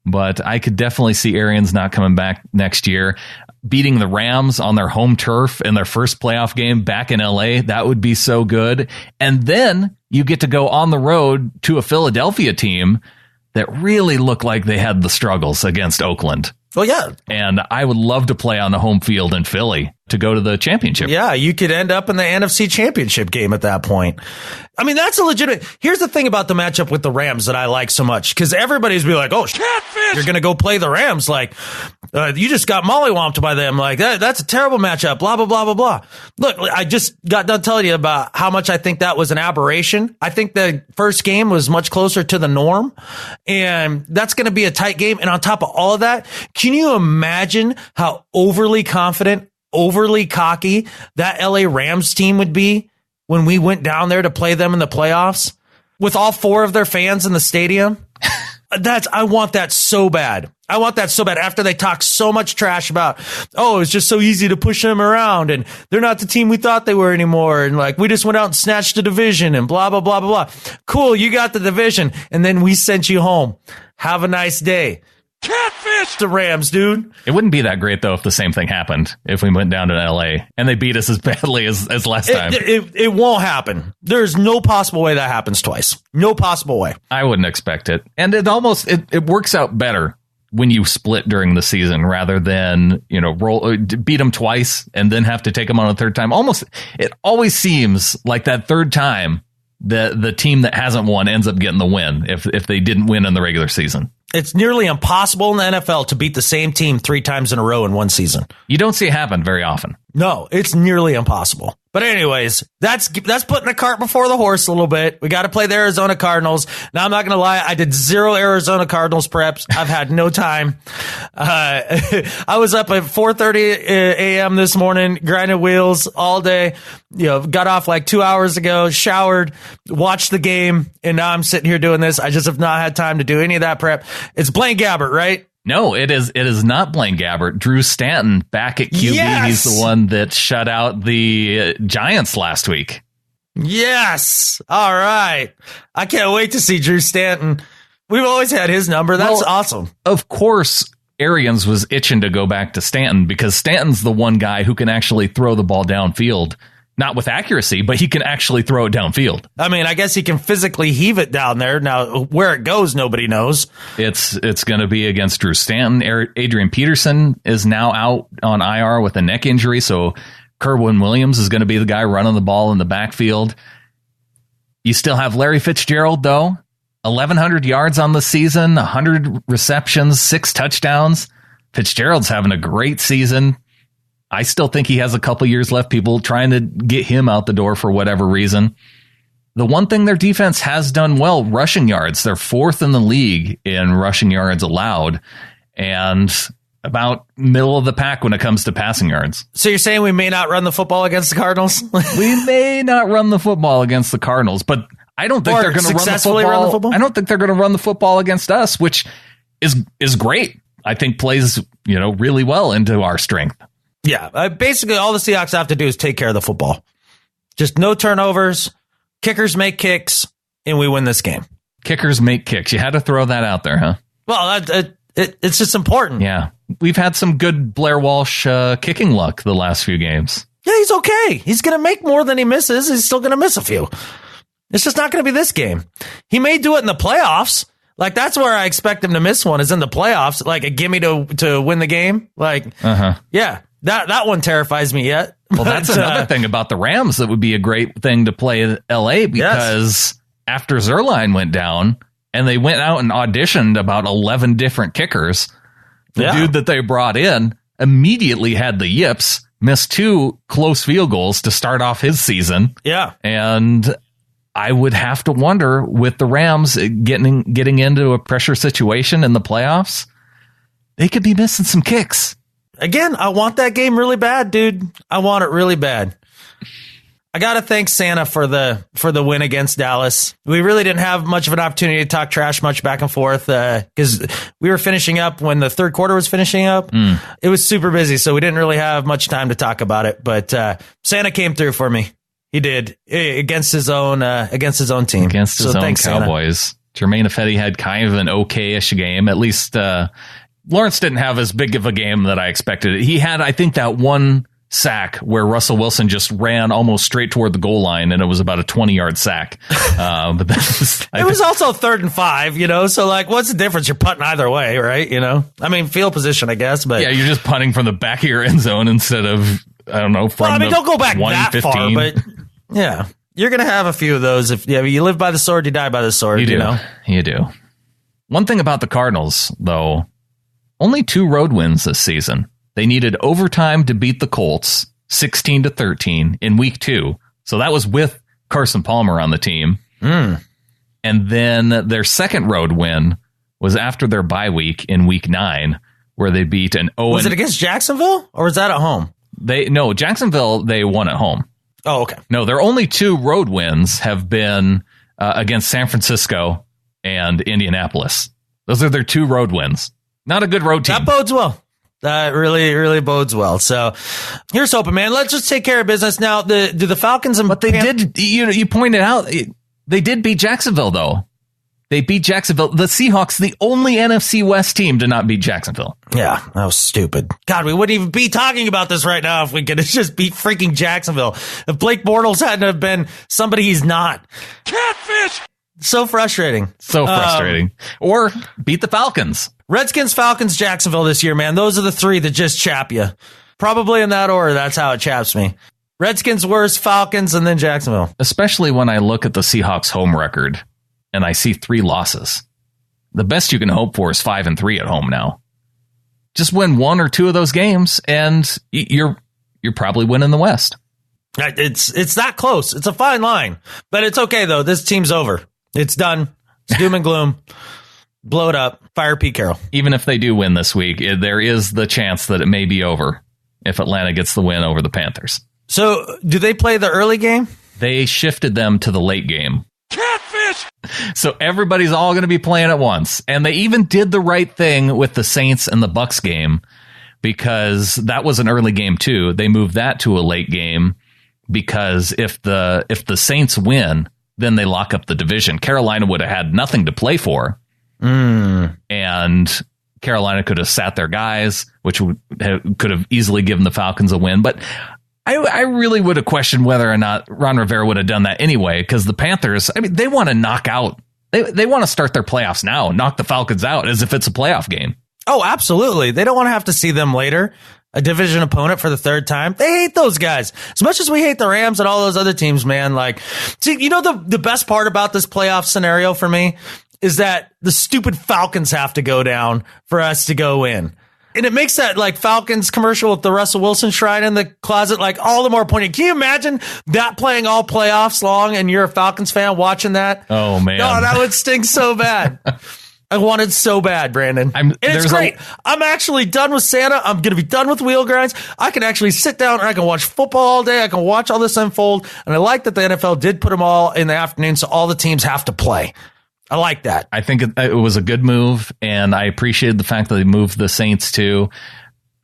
but I could definitely see Arians not coming back next year. Beating the Rams on their home turf in their first playoff game back in LA, that would be so good. And then you get to go on the road to a Philadelphia team that really looked like they had the struggles against Oakland. Well, yeah. And I would love to play on the home field in Philly to go to the championship. Yeah, you could end up in the NFC championship game at that point. I mean, that's a legitimate. Here's the thing about the matchup with the Rams that I like so much, because everybody's be like, oh, catfish, you're going to go play the Rams. Like, you just got mollywomped by them. Like, that's a terrible matchup, blah, blah, blah, blah, blah. Look, I just got done telling you about how much I think that was an aberration. I think the first game was much closer to the norm, and that's going to be a tight game. And on top of all of that, can you imagine how overly confident, overly cocky that LA Rams team would be when we went down there to play them in the playoffs with all 4 of their fans in the stadium? I want that so bad. I want that so bad after they talk so much trash about, oh, it's just so easy to push them around and they're not the team we thought they were anymore. And like, we just went out and snatched the division and blah, blah, blah, blah, blah. Cool. You got the division and then we sent you home. Have a nice day. Catfish the Rams, dude. It wouldn't be that great, though, if the same thing happened, if we went down to L.A. and they beat us as badly as last time. It won't happen. There's no possible way that happens twice. No possible way. I wouldn't expect it. And it works out better when you split during the season rather than, beat them twice and then have to take them on a third time. It always seems like that third time the team that hasn't won ends up getting the win if they didn't win in the regular season. It's nearly impossible in the NFL to beat the same team 3 times in a row in one season. You don't see it happen very often. No, it's nearly impossible. But anyways, that's putting the cart before the horse a little bit. We got to play the Arizona Cardinals. Now, I'm not going to lie. I did 0 Arizona Cardinals preps. I've had no time. I was up at 4:30 a.m. this morning, grinding wheels all day. Got off like 2 hours ago, showered, watched the game, and now I'm sitting here doing this. I just have not had time to do any of that prep. It's Blaine Gabbert, right? No, it is not Blaine Gabbert. Drew Stanton back at QB. Yes! He's the one that shut out the Giants last week. Yes. All right. I can't wait to see Drew Stanton. We've always had his number. That's awesome. Of course, Arians was itching to go back to Stanton because Stanton's the one guy who can actually throw the ball downfield. Not with accuracy, but he can actually throw it downfield. I mean, I guess he can physically heave it down there. Now, where it goes, nobody knows. It's going to be against Drew Stanton. Adrian Peterson is now out on IR with a neck injury, so Kerwin Williams is going to be the guy running the ball in the backfield. You still have Larry Fitzgerald, though. 1,100 yards on the season, 100 receptions, 6 touchdowns. Fitzgerald's having a great season. I still think he has a couple years left. People trying to get him out the door for whatever reason. The one thing their defense has done well, rushing yards. They're 4th in the league in rushing yards allowed and about middle of the pack when it comes to passing yards. So you're saying we may not run the football against the Cardinals? We may not run the football against the Cardinals, but I don't think they're going to run the football. I don't think they're going to run the football against us, which is great. I think plays, really well into our strength. Yeah, basically all the Seahawks have to do is take care of the football. Just no turnovers, kickers make kicks, and we win this game. Kickers make kicks. You had to throw that out there, huh? Well, it's just important. Yeah, we've had some good Blair Walsh kicking luck the last few games. Yeah, he's okay. He's going to make more than he misses. He's still going to miss a few. It's just not going to be this game. He may do it in the playoffs. Like, that's where I expect him to miss one, is in the playoffs. Like a gimme to win the game. Like, yeah. That one terrifies me yet. Well, that's another thing about the Rams that would be a great thing to play in L.A. because after Zerline went down and they went out and auditioned about 11 different kickers, the dude that they brought in immediately had the yips, missed 2 close field goals to start off his season. Yeah. And I would have to wonder, with the Rams getting into a pressure situation in the playoffs, they could be missing some kicks. Again, I want that game really bad, dude. I want it really bad. I got to thank Santa for the win against Dallas. We really didn't have much of an opportunity to talk trash much back and forth because we were finishing up when the third quarter was finishing up. It was super busy, so we didn't really have much time to talk about it. But Santa came through for me. He did against his own team, against his own Cowboys. Santa. Jermaine Ifedi had kind of an okay-ish game. At least Lawrence didn't have as big of a game that I expected. He had, I think, that one sack where Russell Wilson just ran almost straight toward the goal line, and it was about a 20-yard sack. But it was also 3rd and 5, so like, what's the difference? You're punting either way, right? I mean, field position, I guess, but yeah, you're just punting from the back of your end zone instead of, I don't know, from don't go back that 115. far, but yeah, you're gonna have a few of those. If you live by the sword, you die by the sword. You do. One thing about the Cardinals, though, only 2 road wins this season. They needed overtime to beat the Colts 16-13 in week 2. So that was with Carson Palmer on the team. And then their second road win was after their bye week in week 9, where they beat an 0. Was it against Jacksonville or was that at home? Jacksonville, they won at home. Oh, okay. No, their only 2 road wins have been against San Francisco and Indianapolis. Those are their 2 road wins. Not a good road team. That bodes well. That really, really bodes well. So here's hoping, man. Let's just take care of business now. Do the Falcons and but they did. You pointed out they did beat Jacksonville, though. They beat Jacksonville. The Seahawks, the only NFC West team to not beat Jacksonville. Yeah, that was stupid. God, we wouldn't even be talking about this right now if we could just beat freaking Jacksonville. If Blake Bortles hadn't have been somebody he's not. Catfish! So frustrating. Or beat the Falcons. Redskins, Falcons, Jacksonville this year, man. Those are the 3 that just chap you. Probably in that order. That's how it chaps me. Redskins worst, Falcons, and then Jacksonville. Especially when I look at the Seahawks home record and I see 3 losses. The best you can hope for is 5-3 at home now. Just win 1 or 2 of those games and you're probably winning the West. It's that close. It's a fine line. But it's okay, though. This team's over. It's done. It's doom and gloom. Blow it up. Fire Pete Carroll. Even if they do win this week, there is the chance that it may be over if Atlanta gets the win over the Panthers. So, do they play the early game? They shifted them to the late game. Catfish! So everybody's all going to be playing at once. And they even did the right thing with the Saints and the Bucks game because that was an early game too. They moved that to a late game because if the Saints win, then they lock up the division. Carolina would have had nothing to play for. And Carolina could have sat their guys, which could have easily given the Falcons a win. But I really would have questioned whether or not Ron Rivera would have done that anyway, because the Panthers, I mean, they want to knock out. They want to start their playoffs now, knock the Falcons out as if it's a playoff game. Oh, absolutely. They don't want to have to see them later. A division opponent for the 3rd time. They hate those guys. As much as we hate the Rams and all those other teams, man. Like, see, the best part about this playoff scenario for me is that the stupid Falcons have to go down for us to go in. And it makes that like Falcons commercial with the Russell Wilson shrine in the closet like all the more poignant. Can you imagine that playing all playoffs long and you're a Falcons fan watching that? Oh, man. Oh, that would stink so bad. I wanted so bad, Brandon. And it's great. I'm actually done with Santa. I'm going to be done with wheel grinds. I can actually sit down and I can watch football all day. I can watch all this unfold. And I like that the NFL did put them all in the afternoon so all the teams have to play. I like that. I think it was a good move, and I appreciated the fact that they moved the Saints too.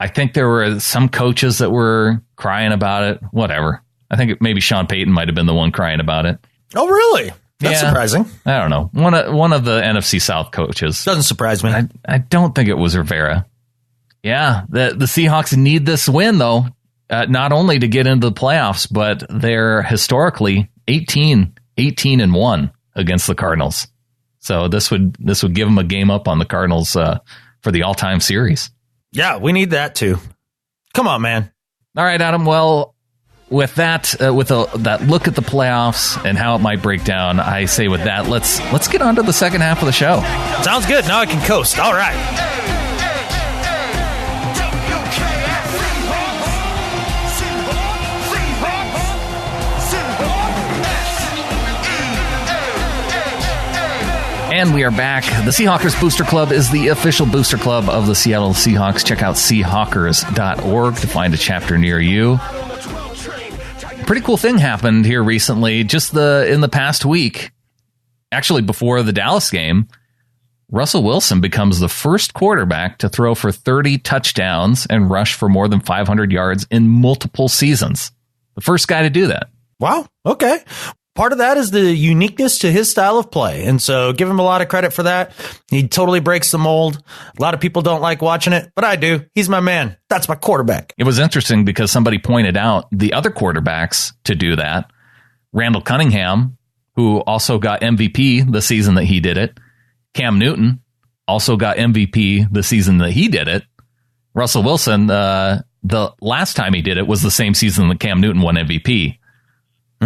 I think there were some coaches that were crying about it. Whatever. I think maybe Sean Payton might have been the one crying about it. Oh, really? That's surprising. I don't know. One of the NFC South coaches. Doesn't surprise me. I don't think it was Rivera. Yeah, the Seahawks need this win, though, not only to get into the playoffs, but they're historically 18-1 against the Cardinals. So this would give them a game up on the Cardinals for the all-time series. Yeah, we need that too. Come on, man. All right, Adam. Well, with that, that look at the playoffs and how it might break down, I say with that, let's get on to the second half of the show. Sounds good. Now I can coast. All right. And we are back. The Seahawkers Booster Club is the official booster club of the Seattle Seahawks. Check out Seahawkers.org to find a chapter near you. Pretty cool thing happened here recently. Just in the past week, actually before the Dallas game, Russell Wilson becomes the first quarterback to throw for 30 touchdowns and rush for more than 500 yards in multiple seasons. The first guy to do that. Wow. Okay. Part of that is the uniqueness to his style of play. And so give him a lot of credit for that. He totally breaks the mold. A lot of people don't like watching it, but I do. He's my man. That's my quarterback. It was interesting because somebody pointed out the other quarterbacks to do that. Randall Cunningham, who also got MVP the season that he did it. Cam Newton also got MVP the season that he did it. Russell Wilson, the last time he did it was the same season that Cam Newton won MVP.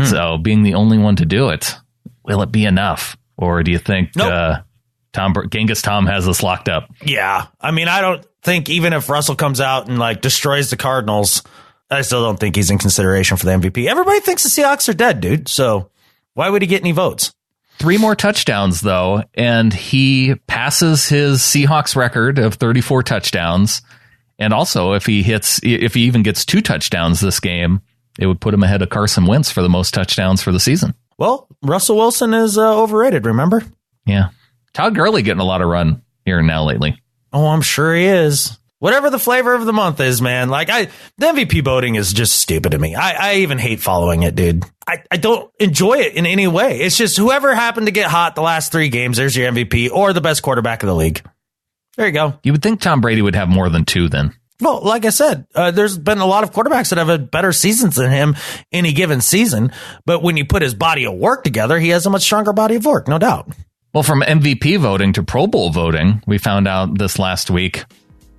So being the only one to do it, will it be enough? Or do you think Genghis Tom has us locked up? Yeah. I mean, I don't think even if Russell comes out and like destroys the Cardinals, I still don't think he's in consideration for the MVP. Everybody thinks the Seahawks are dead, dude. So why would he get any votes? 3 more touchdowns, though, and he passes his Seahawks record of 34 touchdowns. And also, if he even gets 2 touchdowns this game, it would put him ahead of Carson Wentz for the most touchdowns for the season. Well, Russell Wilson is overrated, remember? Yeah. Todd Gurley getting a lot of run here and now lately. Oh, I'm sure he is. Whatever the flavor of the month is, man. Like the MVP voting is just stupid to me. I even hate following it, dude. I don't enjoy it in any way. It's just whoever happened to get hot the last 3 games, there's your MVP or the best quarterback of the league. There you go. You would think Tom Brady would have more than 2 then. Well, like I said, there's been a lot of quarterbacks that have had better seasons than him any given season. But when you put his body of work together, he has a much stronger body of work, no doubt. Well, from MVP voting to Pro Bowl voting, we found out this last week,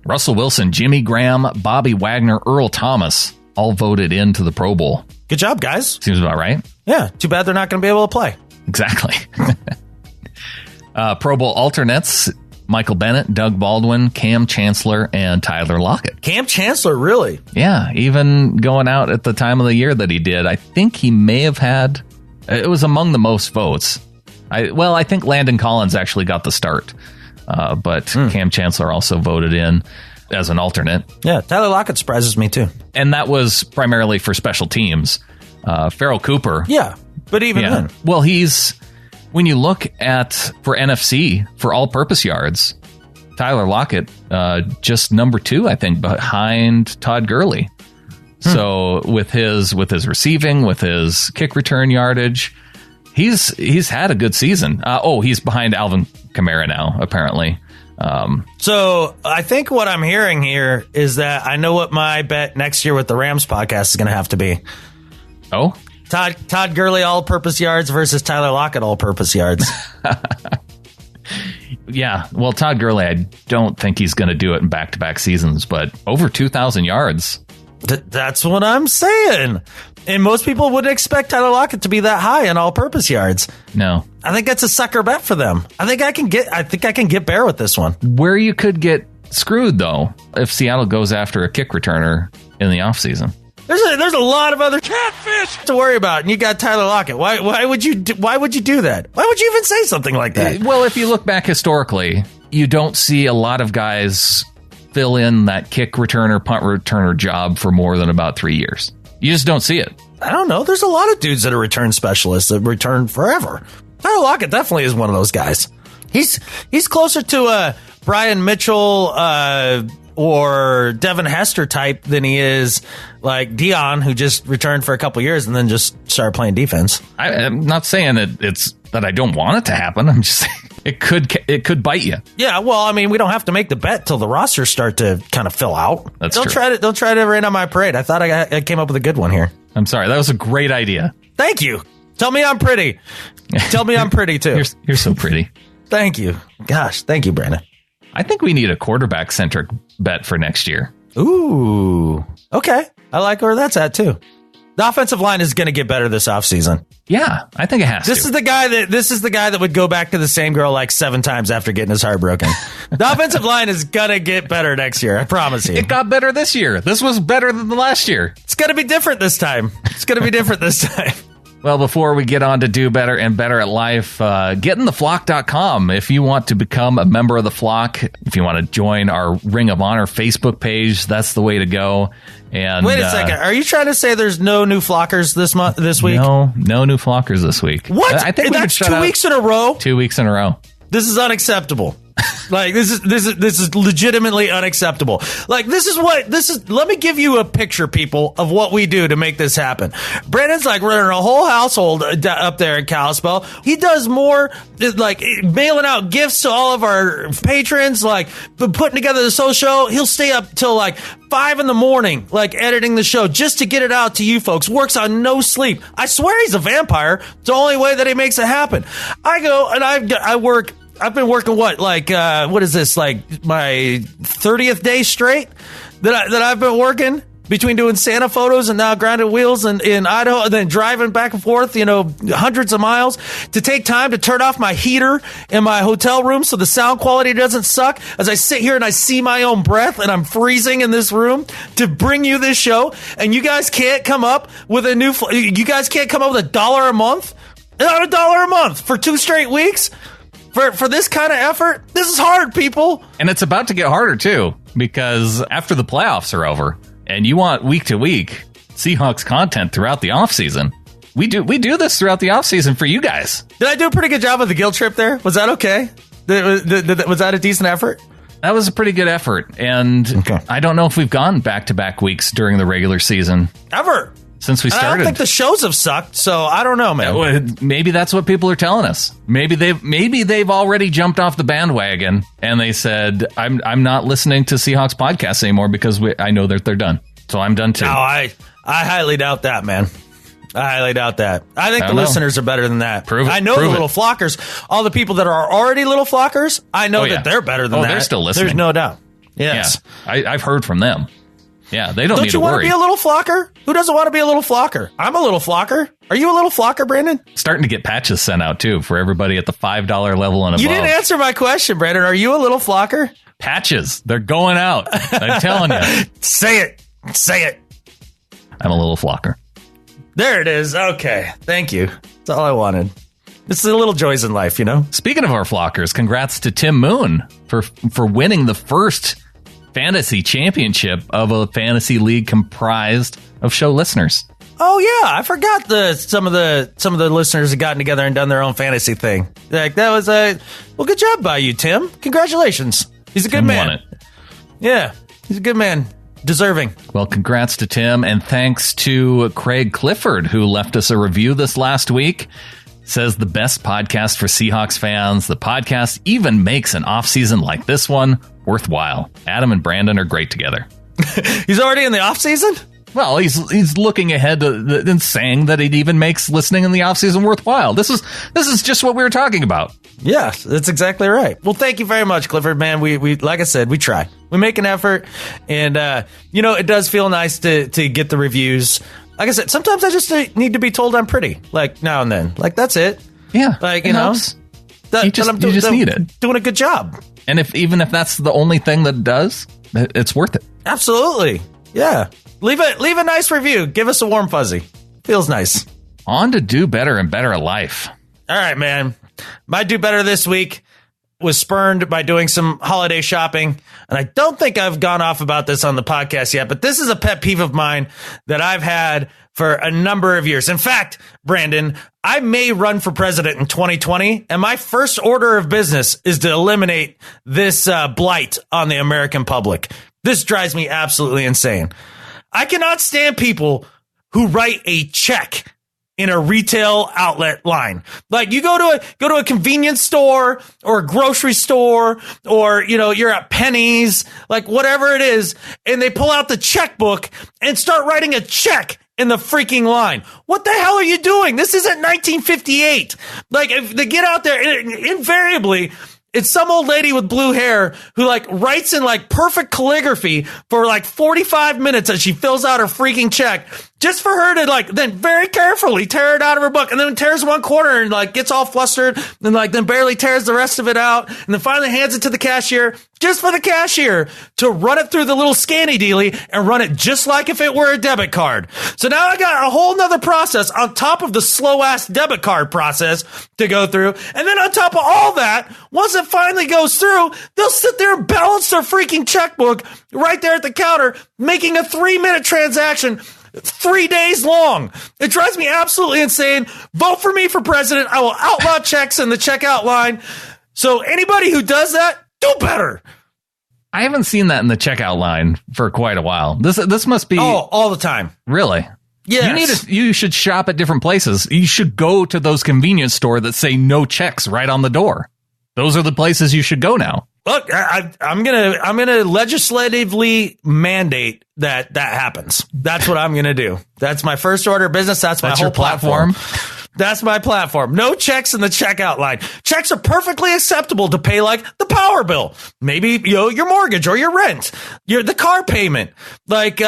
Russell Wilson, Jimmy Graham, Bobby Wagner, Earl Thomas all voted into the Pro Bowl. Good job, guys. Seems about right. Yeah. Too bad they're not going to be able to play. Exactly. Pro Bowl alternates, Michael Bennett, Doug Baldwin, Cam Chancellor, and Tyler Lockett. Cam Chancellor, really? Yeah, even going out at the time of the year that he did, I think he may have had, it was among the most votes. I think Landon Collins actually got the start, but Cam Chancellor also voted in as an alternate. Yeah, Tyler Lockett surprises me too. And that was primarily for special teams. Farrell Cooper. Yeah, but even then. Well, when you look at, for NFC, for all-purpose yards, Tyler Lockett, just number 2, I think, behind Todd Gurley. So with his receiving, with his kick return yardage, he's had a good season. He's behind Alvin Kamara now, apparently. So I think what I'm hearing here is that I know what my bet next year with the Rams podcast is going to have to be. Oh? Todd Gurley all-purpose yards versus Tyler Lockett all-purpose yards. Yeah, well, Todd Gurley, I don't think he's going to do it in back-to-back seasons, but over 2,000 yards. That's what I'm saying. And most people wouldn't expect Tyler Lockett to be that high in all-purpose yards. No. I think that's a sucker bet for them. I think I can get bare with this one. Where you could get screwed, though, if Seattle goes after a kick returner in the offseason. There's a lot of other catfish to worry about, and you got Tyler Lockett. Why would you do that? Why would you even say something like that? Well, if you look back historically, you don't see a lot of guys fill in that kick returner, punt returner job for more than about 3 years. You just don't see it. I don't know. There's a lot of dudes that are return specialists that return forever. Tyler Lockett definitely is one of those guys. He's closer to a Brian Mitchell or Devin Hester type than he is like Dion, who just returned for a couple years and then just started playing defense. I'm not saying that I don't want it to happen. I'm just saying it could bite you. Yeah, well, I mean, we don't have to make the bet till the rosters start to kind of fill out. That's true. Don't try to rain on my parade. I thought I came up with a good one here. I'm sorry. That was a great idea. Thank you. Tell me I'm pretty. Tell me I'm pretty too. You're so pretty. Thank you. Gosh, thank you, Brandon. I think we need a quarterback-centric bet for next year. Ooh. Okay. I like where that's at, too. The offensive line is going to get better this offseason. Yeah, I think it has This is the guy that would go back to the same girl like 7 times after getting his heart broken. The offensive line is going to get better next year. I promise you. It got better this year. This was better than the last year. It's going to be different this time. Well, before we get on to do better and better at life, getintheflock.com. If you want to become a member of the flock, if you want to join our Ring of Honor Facebook page, that's the way to go. And wait a second. Are you trying to say there's no new flockers this week? No new flockers this week. What? I think that's 2 weeks in a row? 2 weeks in a row. This is unacceptable. Like this is legitimately unacceptable. Like this is let me give you a picture, people, of what we do to make this happen. Brandon's like running a whole household up there in Kalispell. He does more, like mailing out gifts to all of our patrons, like putting together the show. He'll stay up till like 5 a.m, like editing the show just to get it out to you folks. Works on no sleep. I swear he's a vampire. It's the only way that he makes it happen. I go and I work. I've been working what is this, like my 30th day straight that I've been working between doing Santa photos and now Grounded Wheels in Idaho, and then driving back and forth, hundreds of miles to take time to turn off my heater in my hotel room so the sound quality doesn't suck as I sit here and I see my own breath and I'm freezing in this room to bring you this show. And you guys can't come up with $1 a month? Not $1 a month for 2 straight weeks? For this kind of effort? This is hard, people. And it's about to get harder, too, because after the playoffs are over and you want week-to-week Seahawks content throughout the offseason, we do this throughout the offseason for you guys. Did I do a pretty good job of the guilt trip there? Was that okay? Was that a decent effort? That was a pretty good effort. And okay. I don't know if we've gone back-to-back weeks during the regular season. Ever. Since we started. I don't think the shows have sucked, so I don't know, man. Maybe that's what people are telling us. Maybe they've already jumped off the bandwagon and they said, I'm not listening to Seahawks podcasts anymore because I know that they're done. So I'm done too. No, I highly doubt that, man. I highly doubt that. I think the listeners are better than that. Prove it. I know the little flockers, all the people that are already little flockers, I know that they're better than that. They're still listening. There's no doubt. Yes. Yeah, I've heard from them. Yeah, they don't need to worry. Don't you want to be a little flocker? Who doesn't want to be a little flocker? I'm a little flocker. Are you a little flocker, Brandon? Starting to get patches sent out, too, for everybody at the $5 level and above. You didn't answer my question, Brandon. Are you a little flocker? Patches. They're going out. I'm telling you. Say it. Say it. I'm a little flocker. There it is. Okay. Thank you. That's all I wanted. It's the little joys in life, Speaking of our flockers, congrats to Tim Moon for winning the first fantasy championship of a fantasy league comprised of show listeners. Oh yeah, I forgot some of the listeners had gotten together and done their own fantasy thing. Like that was good job by you, Tim. Congratulations. He's a good man. Won it. Yeah, he's a good man. Deserving. Well, congrats to Tim, and thanks to Craig Clifford, who left us a review this last week. Says the best podcast for Seahawks fans. The podcast even makes an off-season like this one worthwhile. Adam and Brandan are great together. He's already in the off-season? Well, he's looking ahead and saying that it even makes listening in the off-season worthwhile. This is just what we were talking about. Yeah, that's exactly right. Well, thank you very much, Clifford, man. We like I said, we try. We make an effort, and it does feel nice to get the reviews. Like I said, sometimes I just need to be told I'm pretty, like now and then. Like that's it. Yeah, like you just need it. Doing a good job. And even if that's the only thing that does, it's worth it. Absolutely. Yeah. Leave a nice review. Give us a warm fuzzy. Feels nice. On to do better and better at life. All right, man. My do better this week was spurned by doing some holiday shopping. And I don't think I've gone off about this on the podcast yet, but this is a pet peeve of mine that I've had for a number of years. In fact, Brandon, I may run for president in 2020, and my first order of business is to eliminate this blight on the American public. This drives me absolutely insane. I cannot stand people who write a check in a retail outlet line. Like you go to a convenience store or a grocery store, or you're at Penny's, like whatever it is, and they pull out the checkbook and start writing a check in the freaking line. What the hell are you doing? This isn't 1958. Like if they get out there, invariably it's some old lady with blue hair who writes in perfect calligraphy for 45 minutes as she fills out her freaking check, just for her to then very carefully tear it out of her book, and then tears one corner and gets all flustered and then barely tears the rest of it out, and then finally hands it to the cashier just for the cashier to run it through the little scanny dealy and run it just like if it were a debit card. So now I got a whole nother process on top of the slow ass debit card process to go through. And then on top of all that, once it finally goes through, they'll sit there and balance their freaking checkbook right there at the counter, making a 3-minute transaction 3 days long. It drives me absolutely insane. Vote for me for president. I will outlaw checks in the checkout line. So anybody who does that, do better. I haven't seen that in the checkout line for quite a while. This must be all the time. Really? Yes. You should shop at different places. You should go to those convenience stores that say no checks right on the door. Those are the places you should go now. Look, I'm gonna legislatively mandate that happens. That's what I'm gonna do. That's my first order of business. That's my whole platform. That's my platform. No checks in the checkout line. Checks are perfectly acceptable to pay like the power bill, maybe your mortgage or your rent, the car payment, like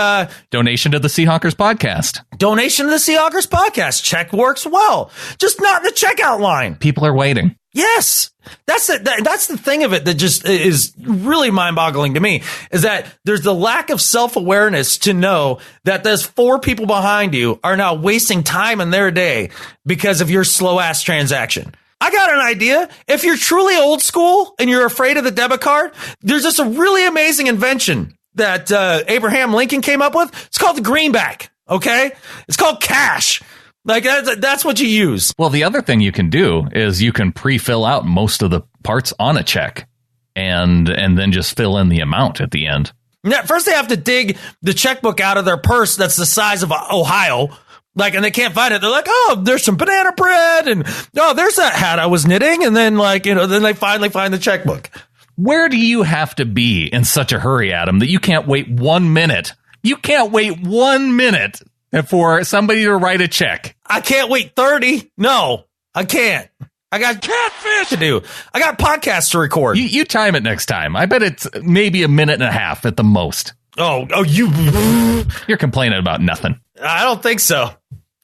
donation to the Seahawks podcast. Donation to the Seahawks podcast. Check works well, just not in the checkout line. People are waiting. Yes, that's the thing of it that just is really mind-boggling to me, is that there's the lack of self-awareness to know that there's 4 people behind you are now wasting time in their day because of your slow-ass transaction. I got an idea. If you're truly old school and you're afraid of the debit card, there's just a really amazing invention that Abraham Lincoln came up with. It's called the greenback, okay? It's called cash. Like, that's what you use. Well, the other thing you can do is you can pre-fill out most of the parts on a check and then just fill in the amount at the end. Yeah, first, they have to dig the checkbook out of their purse that's the size of Ohio. Like, and they can't find it. They're like, oh, there's some banana bread. And, oh, there's that hat I was knitting. And then, then they finally find the checkbook. Where do you have to be in such a hurry, Adam, that you can't wait 1 minute? You can't wait 1 minute for somebody to write a check. I can't wait 30. No, I can't. I got catfish to do. I got podcasts to record. You time it next time. I bet it's maybe a minute and a half at the most. You're complaining about nothing. I don't think so.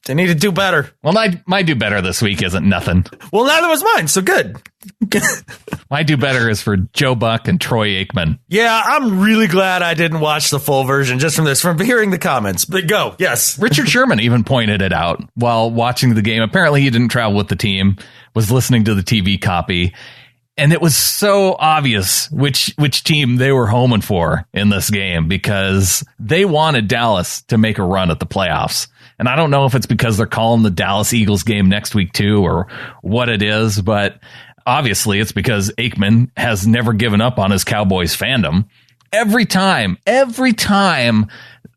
They need to do better. Well, my do better this week isn't nothing. Well, neither was mine, so good. My do better is for Joe Buck and Troy Aikman. Yeah, I'm really glad I didn't watch the full version just from hearing the comments. But go, yes. Richard Sherman even pointed it out while watching the game. Apparently, he didn't travel with the team, was listening to the TV copy. And it was so obvious which team they were homing for in this game, because they wanted Dallas to make a run at the playoffs. And I don't know if it's because they're calling the Dallas Eagles game next week too, or what it is, but obviously it's because Aikman has never given up on his Cowboys fandom. Every time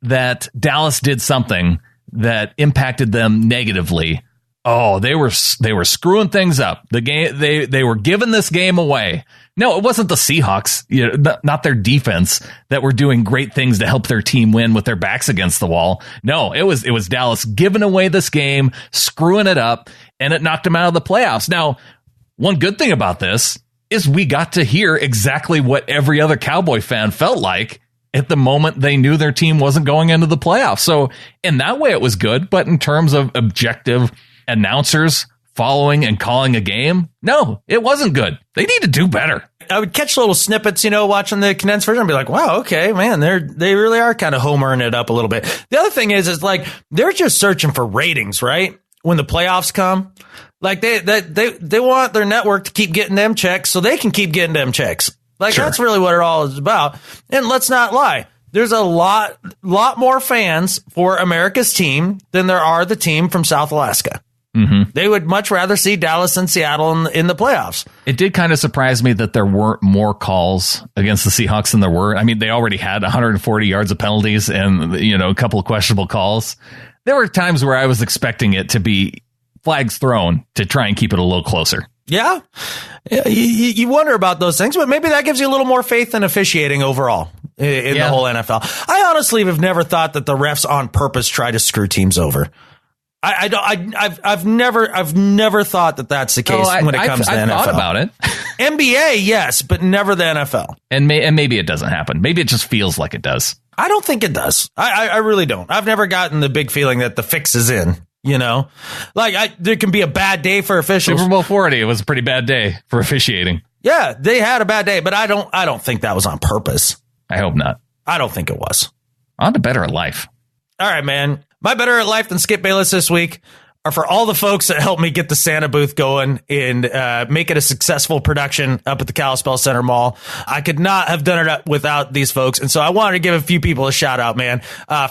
that Dallas did something that impacted them negatively, they were screwing things up. The game, they were giving this game away. No, it wasn't the Seahawks, not their defense, that were doing great things to help their team win with their backs against the wall. No, it was Dallas giving away this game, screwing it up, and it knocked them out of the playoffs. Now, one good thing about this is we got to hear exactly what every other Cowboy fan felt like at the moment they knew their team wasn't going into the playoffs. So in that way, it was good. But in terms of objective announcers following and calling a game, no, it wasn't good. They need to do better. I would catch little snippets, watching the condensed version and be like, wow, okay, man, they really are kind of homering it up a little bit. The other thing is like, they're just searching for ratings, right? When the playoffs come, like they want their network to keep getting them checks so they can keep getting them checks. Like, sure. That's really what it all is about. And let's not lie. There's a lot more fans for America's team than there are the team from South Alaska. Mm-hmm. They would much rather see Dallas and Seattle in the playoffs. It did kind of surprise me that there weren't more calls against the Seahawks than there were. I mean, they already had 140 yards of penalties and, a couple of questionable calls. There were times where I was expecting it to be flags thrown to try and keep it a little closer. Yeah. You wonder about those things, but maybe that gives you a little more faith in officiating overall in the whole NFL. I honestly have never thought that the refs on purpose try to screw teams over. I've never thought that that's the case when it comes to the NFL. I've thought about it. NBA, yes, but never the NFL. And maybe it doesn't happen. Maybe it just feels like it does. I don't think it does. I really don't. I've never gotten the big feeling that the fix is in. Like there can be a bad day for officials. Super Bowl 40, it was a pretty bad day for officiating. Yeah, they had a bad day, but I don't think that was on purpose. I hope not. I don't think it was. On to Better at Life. All right, man. My Better at Life than Skip Bayless this week are for all the folks that helped me get the Santa booth going and make it a successful production up at the Kalispell Center Mall. I could not have done it without these folks. And so I wanted to give a few people a shout out, man.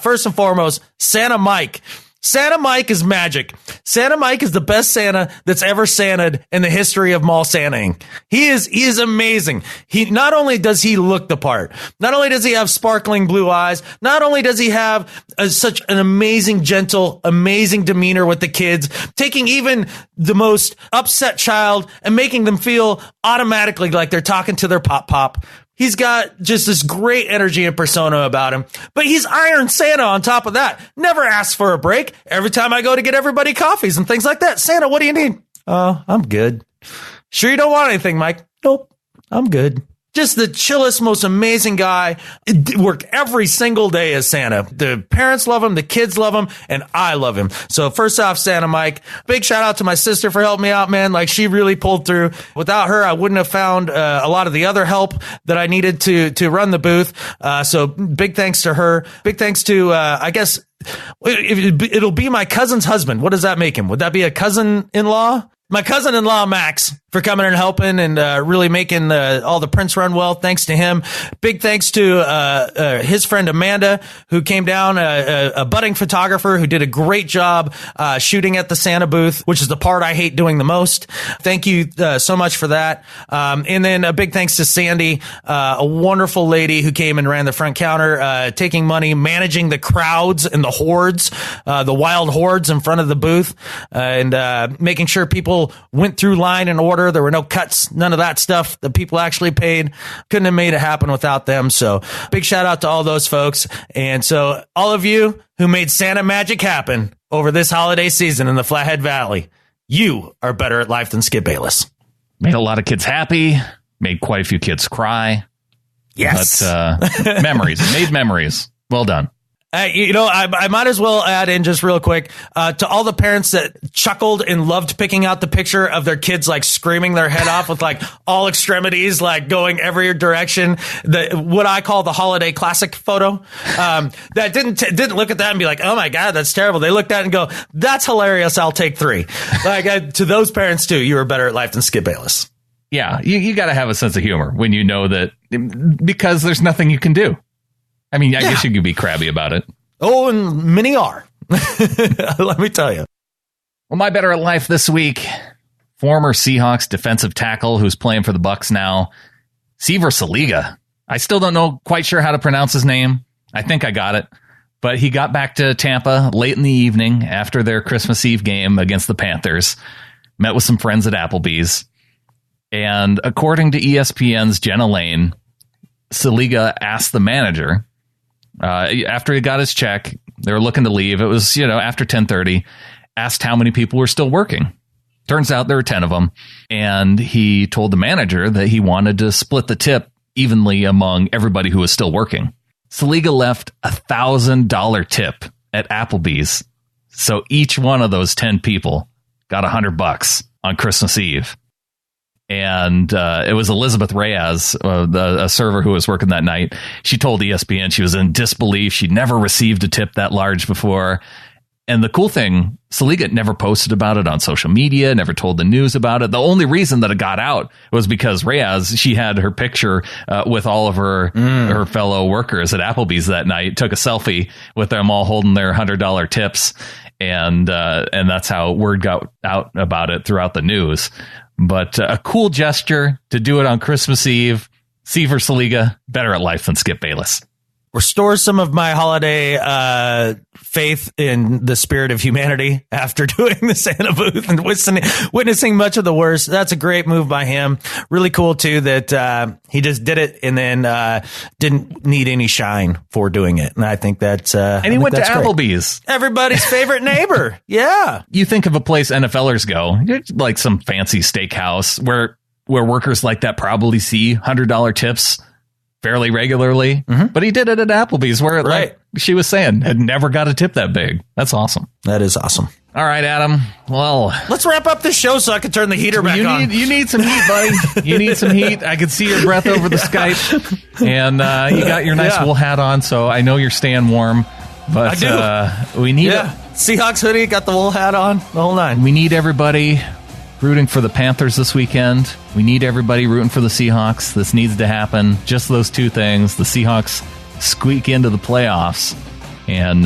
First and foremost, Santa Mike. Santa Mike is magic. Santa Mike is the best Santa that's ever Santa'd in the history of mall Santaing. He is amazing. He not only does he look the part, not only does he have sparkling blue eyes, not only does he have such an amazing, gentle, amazing demeanor with the kids, taking even the most upset child and making them feel automatically like they're talking to their pop. He's got just this great energy and persona about him, but he's Iron Santa on top of that. Never asks for a break. Every time I go to get everybody coffees and things like that. Santa, what do you need? Oh, I'm good. Sure you don't want anything, Mike? Nope, I'm good. Just the chillest, most amazing guy. Work every single day as Santa. The parents love him, the kids love him, and I love him. So first off, Santa Mike, big shout out to my sister for helping me out, man. Like, she really pulled through. Without her, I wouldn't have found a lot of the other help that I needed to run the booth. So big thanks to her. Big thanks to, I guess, it'll be my cousin's husband. What does that make him? Would that be a cousin-in-law? My cousin-in-law, Max, for coming and helping and really making all the prints run well. Thanks to him. Big thanks to his friend Amanda, who came down, a budding photographer who did a great job shooting at the Santa booth, which is the part I hate doing the most. Thank you so much for that. And then a big thanks to Sandy, a wonderful lady who came and ran the front counter, taking money, managing the crowds and the hordes, the wild hordes in front of the booth, and making sure people went through line in order. There were no cuts, none of that stuff. The people actually paid. Couldn't have made it happen without them. So big shout out to all those folks. And so all of you who made Santa magic happen over this holiday season in the Flathead Valley, you are better at life than Skip Bayless. Made a lot of kids happy. Made quite a few kids cry. Yes. But memories. Made memories. Well done. I might as well add in just real quick to all the parents that chuckled and loved picking out the picture of their kids like screaming their head off with like all extremities like going every direction. What I call the holiday classic photo. That didn't look at that and be like, oh my God, that's terrible. They looked at it and go, that's hilarious. I'll take 3. Like to those parents too, you were better at life than Skip Bayless. Yeah, you got to have a sense of humor when you know that, because there's nothing you can do. I mean, I guess you could be crabby about it. Oh, and many are. Let me tell you. Well, my better at life this week, former Seahawks defensive tackle who's playing for the Bucs now, Seaver Saliga. I still don't know quite sure how to pronounce his name. I think I got it. But he got back to Tampa late in the evening after their Christmas Eve game against the Panthers, met with some friends at Applebee's. And according to ESPN's Jenna Lane, Saliga asked the manager, after he got his check, they were looking to leave. It was, after 10:30, asked how many people were still working. Turns out there were 10 of them. And he told the manager that he wanted to split the tip evenly among everybody who was still working. Saliga left $1,000 tip at Applebee's. So each one of those 10 people got $100 on Christmas Eve. And it was Elizabeth Reyes, a server who was working that night. She told ESPN she was in disbelief. She'd never received a tip that large before. And the cool thing, Saliga never posted about it on social media, never told the news about it. The only reason that it got out was because Reyes, she had her picture with all of her fellow workers at Applebee's that night, took a selfie with them all holding their $100 tips. And that's how word got out about it throughout the news. But a cool gesture to do it on Christmas Eve. Seaver Saliga, better at life than Skip Bayless. Restore some of my holiday faith in the spirit of humanity after doing the Santa booth and witnessing much of the worst. That's a great move by him. Really cool, too, that he just did it and then didn't need any shine for doing it. And I think that's and he went to Applebee's. Everybody's favorite neighbor. Yeah. You think of a place NFLers go, like some fancy steakhouse where workers like that probably see $100 tips fairly regularly, but he did it at Applebee's where, like she was saying, had never got a tip that big. That's awesome. That is awesome. All right, Adam. Well, let's wrap up this show so I can turn the heater back on. You need some heat, buddy. You need some heat. I can see your breath over the Skype, and you got your nice wool hat on, so I know you're staying warm. But I do. We need Seahawks hoodie, got the wool hat on, the whole nine. We need everybody rooting for the Panthers this weekend. We need everybody rooting for the Seahawks. This needs to happen. Just those two things. The Seahawks squeak into the playoffs, and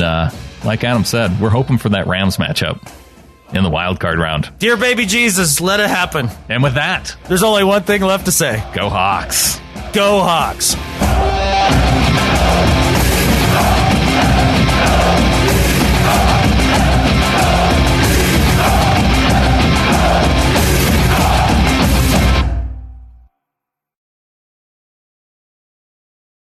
like Adam said, we're hoping for that Rams matchup in the wild card round. Dear baby Jesus, let it happen. And with that, there's only one thing left to say. Go Hawks. Go Hawks.